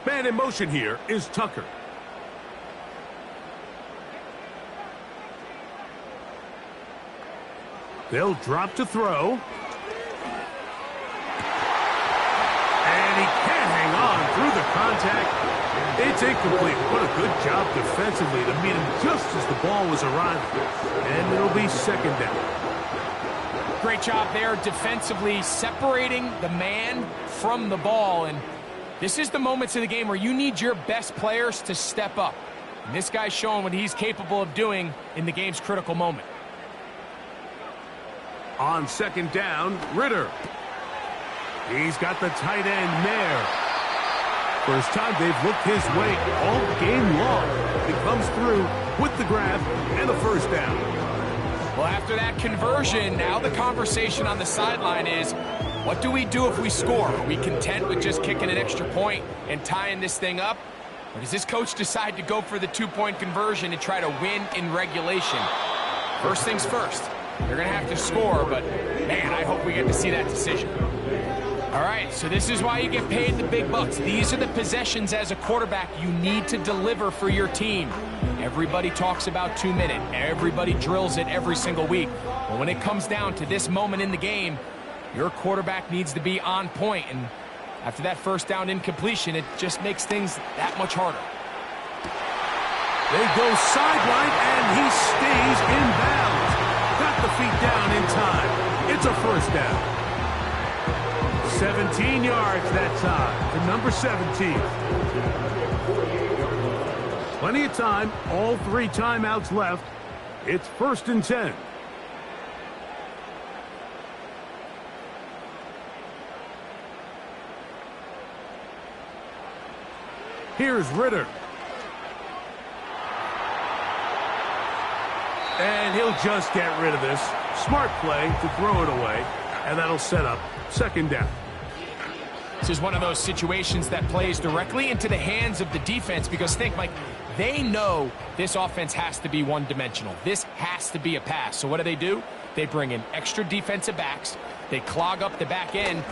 S5: Man in motion here is Tucker. They'll drop to throw. And he can't hang on through the contact. It's incomplete. What a good job defensively to meet him just as the ball was arriving. And it'll be second down.
S6: Great job there defensively, separating the man from the ball. And this is the moments in the game where you need your best players to step up. And this guy's showing what he's capable of doing in the game's critical moment.
S5: On second down, Ritter. He's got the tight end there. First time they've looked his way all game long. He comes through with the grab and the first down.
S6: Well, after that conversion, now the conversation on the sideline is, What do we do if we score? Are we content with just kicking an extra point and tying this thing up? Or does this coach decide to go for the two-point conversion and try to win in regulation? First things first, they're going to have to score, but man, I hope we get to see that decision. All right, so this is why you get paid the big bucks. These are the possessions as a quarterback you need to deliver for your team. Everybody talks about 2 minutes. Everybody drills it every single week. But when it comes down to this moment in the game, your quarterback needs to be on point. And after that first down incompletion, it just makes things that much harder.
S5: They go sideline, and he stays in bounds. Got the feet down in time. It's a first down. 17 yards that time to number 17. Plenty of time, all 3 timeouts left. It's 1st and 10. Here's Ritter. And he'll just get rid of this. Smart play to throw it away, and that'll set up 2nd down.
S6: This is one of those situations that plays directly into the hands of the defense because think, Mike, they know this offense has to be one-dimensional. This has to be a pass. So what do? They bring in extra defensive backs. They clog up the back end.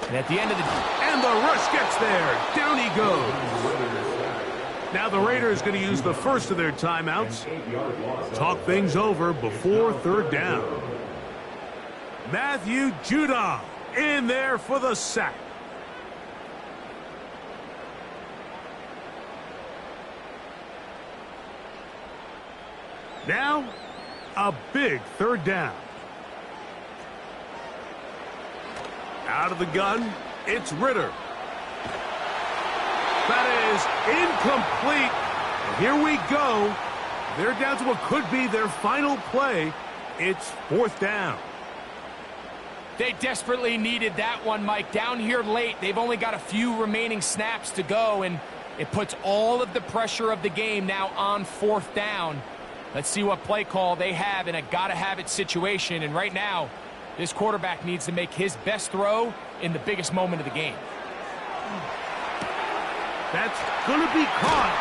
S6: And at the end of the...
S5: And the rush gets there. Down he goes. Now the Raiders going to use the first of their timeouts. Talk things over before 3rd down. Matthew Judon in there for the sack. Now, a big 3rd down. Out of the gun, it's Ritter. That is incomplete. And here we go. They're down to what could be their final play. It's 4th down.
S6: They desperately needed that one, Mike. Down here late, they've only got a few remaining snaps to go, and it puts all of the pressure of the game now on 4th down. Let's see what play call they have in a gotta-have-it situation. And right now, this quarterback needs to make his best throw in the biggest moment of the game.
S5: That's going to be caught.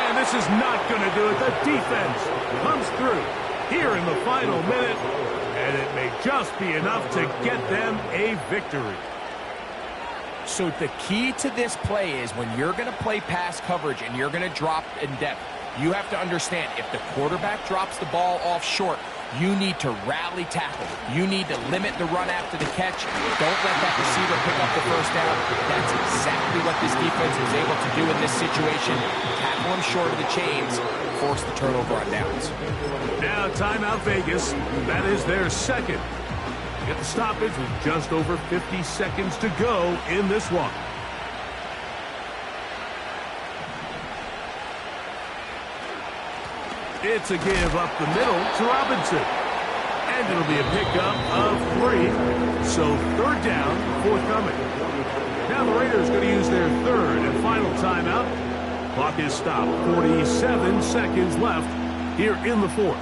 S5: And this is not going to do it. The defense comes through here in the final minute. And it may just be enough to get them a victory.
S6: So the key to this play is when you're going to play pass coverage and you're going to drop in depth, you have to understand if the quarterback drops the ball off short, you need to rally tackle. You need to limit the run after the catch. Don't let that receiver pick up the first down. That's exactly what this defense was able to do in this situation. Tackle him short of the chains, force the turnover on downs.
S5: Now timeout Vegas. That is their 2nd. Get the stoppage with just over 50 seconds to go in this one. It's a give up the middle to Robinson. And it'll be a pickup of 3. So 3rd down, forthcoming. Now the Raiders going to use their 3rd and final timeout. Clock is stopped. 47 seconds left here in the 4th.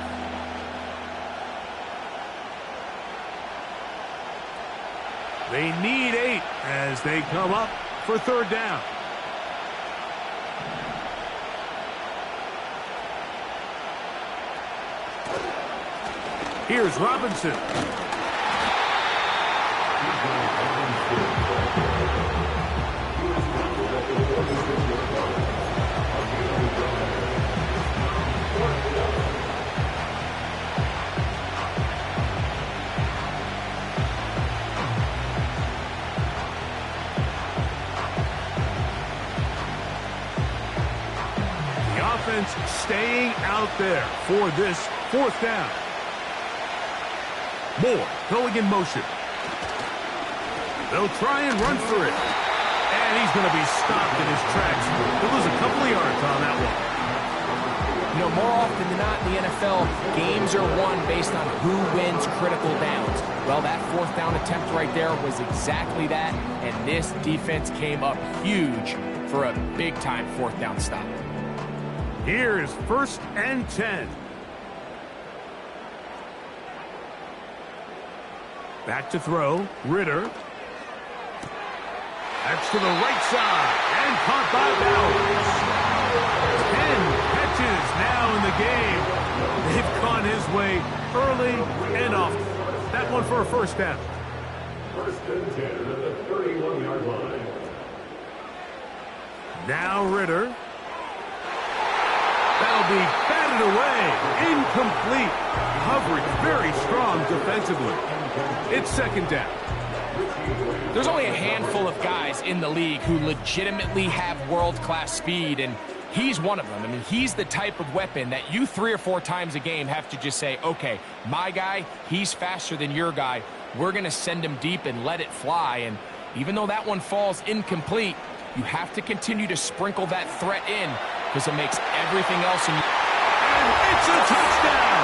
S5: They need 8 as they come up for 3rd down. Here's Robinson. The offense staying out there for this 4th down. Moore going in motion. They'll try and run for it. And he's going to be stopped in his tracks. He'll lose a couple of yards on that one.
S6: You know, more often than not in the NFL, games are won based on who wins critical downs. Well, that 4th down attempt right there was exactly that, and this defense came up huge for a big-time 4th down stop.
S5: Here's 1st and 10. Back to throw. Ritter. That's to the right side. And caught by Bowers. 10 catches now in the game. They've gone his way early and often. That one for a first down.
S7: First and 10 at the 31-yard line.
S5: Now Ritter. That'll be batted away. Incomplete. Coverage very strong defensively. It's second down.
S6: There's only a handful of guys in the league who legitimately have world-class speed, and he's one of them. I mean, he's the type of weapon that you 3 or 4 times a game have to just say, okay, my guy, he's faster than your guy. We're going to send him deep and let it fly. And even though that one falls incomplete, you have to continue to sprinkle that threat in because it makes everything else. And
S5: it's a touchdown.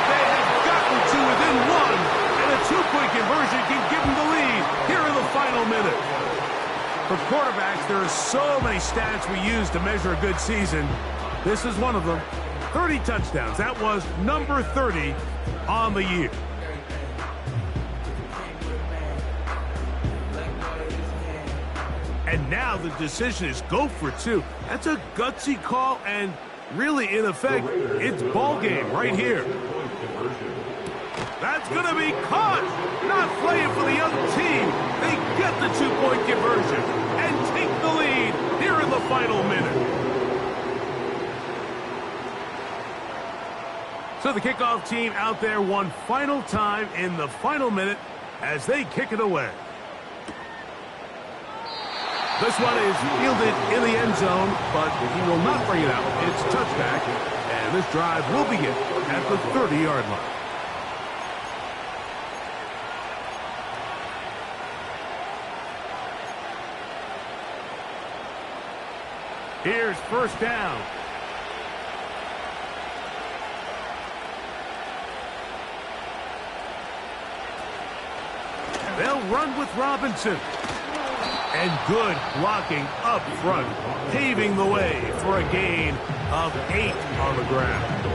S5: They have gotten to within one, and a 2-point conversion can give them the lead here in the final minute. For quarterbacks, there are so many stats we use to measure a good season. This is one of them. 30 touchdowns. That was number 30 on the year. And now the decision is go for 2. That's a gutsy call, and really, in effect, it's ball game right here. That's going to be caught. Not playing for the other team. They get the 2-point conversion and take the lead here in the final minute. So the kickoff team out there one final time in the final minute as they kick it away. This one is fielded in the end zone, but he will not bring it out. It's touchback, and this drive will begin at the 30-yard line. Here's first down. They'll run with Robinson. And good blocking up front, paving the way for a gain of 8 on the ground.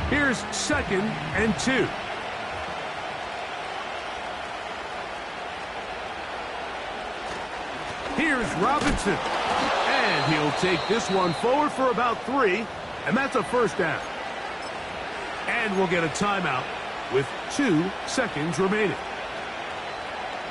S5: Here's second and 2. Here's Robinson. And he'll take this one forward for about 3, and that's a first down. And we'll get a timeout with 2 seconds remaining.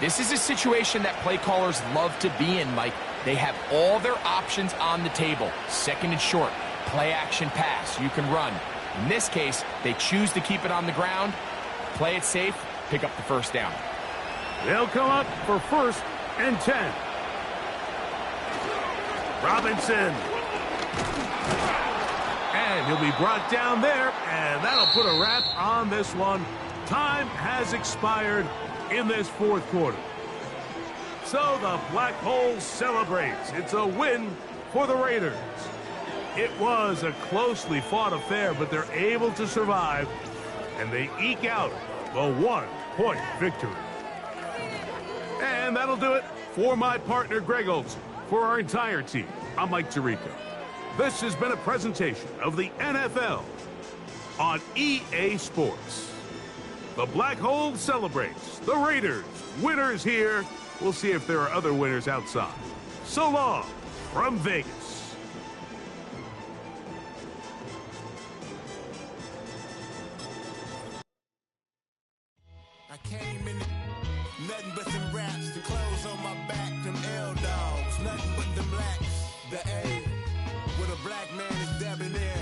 S6: This is a situation that play callers love to be in, Mike. They have all their options on the table. Second and short, play action pass, you can run. In this case, they choose to keep it on the ground, play it safe, pick up the first down.
S5: They'll come up for first and 10. Robinson. And he'll be brought down there, and that'll put a wrap on this one. Time has expired in this fourth quarter. So the Black Hole celebrates. It's a win for the Raiders. It was a closely fought affair, but they're able to survive, and they eke out the 1-point victory. And that'll do it for my partner, Greg Olson. For our entire team, I'm Mike Tirico. This has been a presentation of the NFL on EA Sports. The Black Hole celebrates. The Raiders, winners here. We'll see if there are other winners outside. So long from Vegas.
S8: I came in nothing but some raps, the clothes on my back, them L-dogs, nothing but them blacks, the A, with a black man is debonair.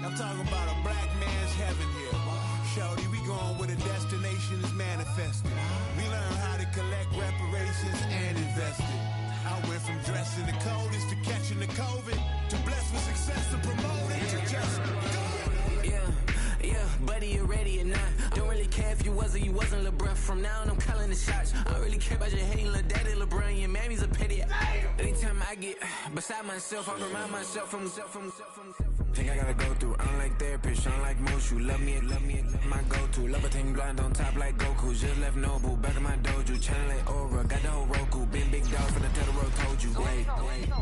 S8: I'm talking about a black man's heaven here. Shorty, we going where the destination is manifested. We learn how to collect reparations and invest it. I went from dressing the coldest to catching the COVID, to blessed with success to promote it, to just buddy, you ready or not? Don't really care if you was or you wasn't LeBron. From now on, I'm calling the shots. I don't really care about your hating little daddy LeBron. Your mammy's a petty. Anytime I get beside
S9: inside myself, I remind myself from. Think I gotta go through. I don't like therapists, I don't like most. You love me, my go-to. Love a thing blind on top like Goku. Just left Noble, back in my dojo. Channel like Aura, got the whole Roku. Been big dog for the Tedero, told you. Wait,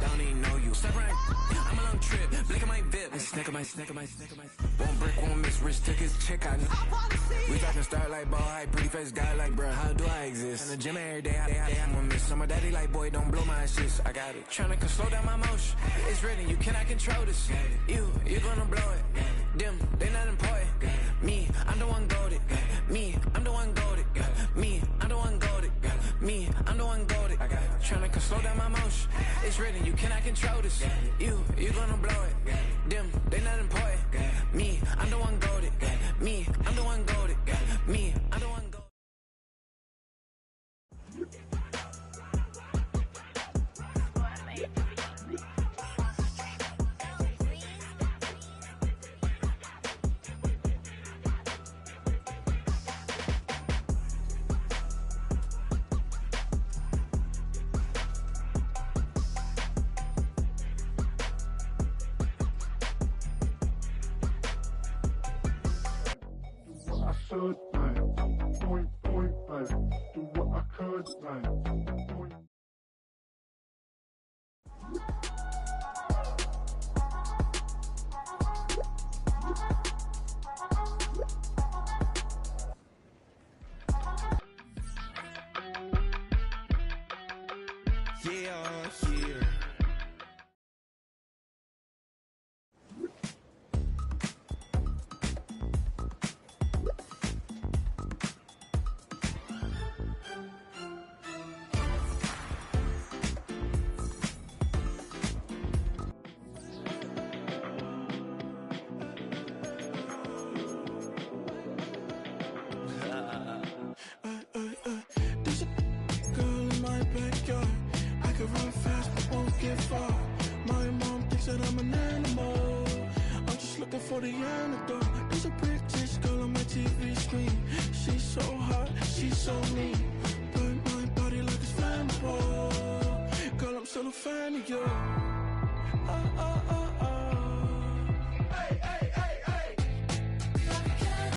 S9: don't even know you. Step right, I'm a long trip. Blink of my VIP. Snicker my. One brick, one miss. Rich took his chick, I know. We talking start like ball high, pretty face guy like, bruh, how do I exist? In the gym every day, I'm gonna miss. So my daddy like, boy, don't blow my assist. I got it. Tryna slow down my motion. It's written, you cannot control this. You gonna blow it. Them, they not important. Me, I'm the one goated. Me, I'm the one goated. Me, I'm the one goated. Me, I'm the one goated. I got it. Tryna slow down my motion. It's written, you cannot control this. You gonna blow it. Them, they not important. Me, I'm the one goated. Me, I'm the one goated. Me, I'm the one goated.
S7: Should like, point, like, do what I could, like, point.
S9: Yeah.
S10: There's a girl in my backyard. I can run fast but won't get far. My mom thinks that I'm an animal. I'm just looking for the antidote. There's a British girl on my TV screen. She's so hot, she's so mean. Burn my body like it's flammable. Girl, I'm still a fan of you. Hey, hey, hey.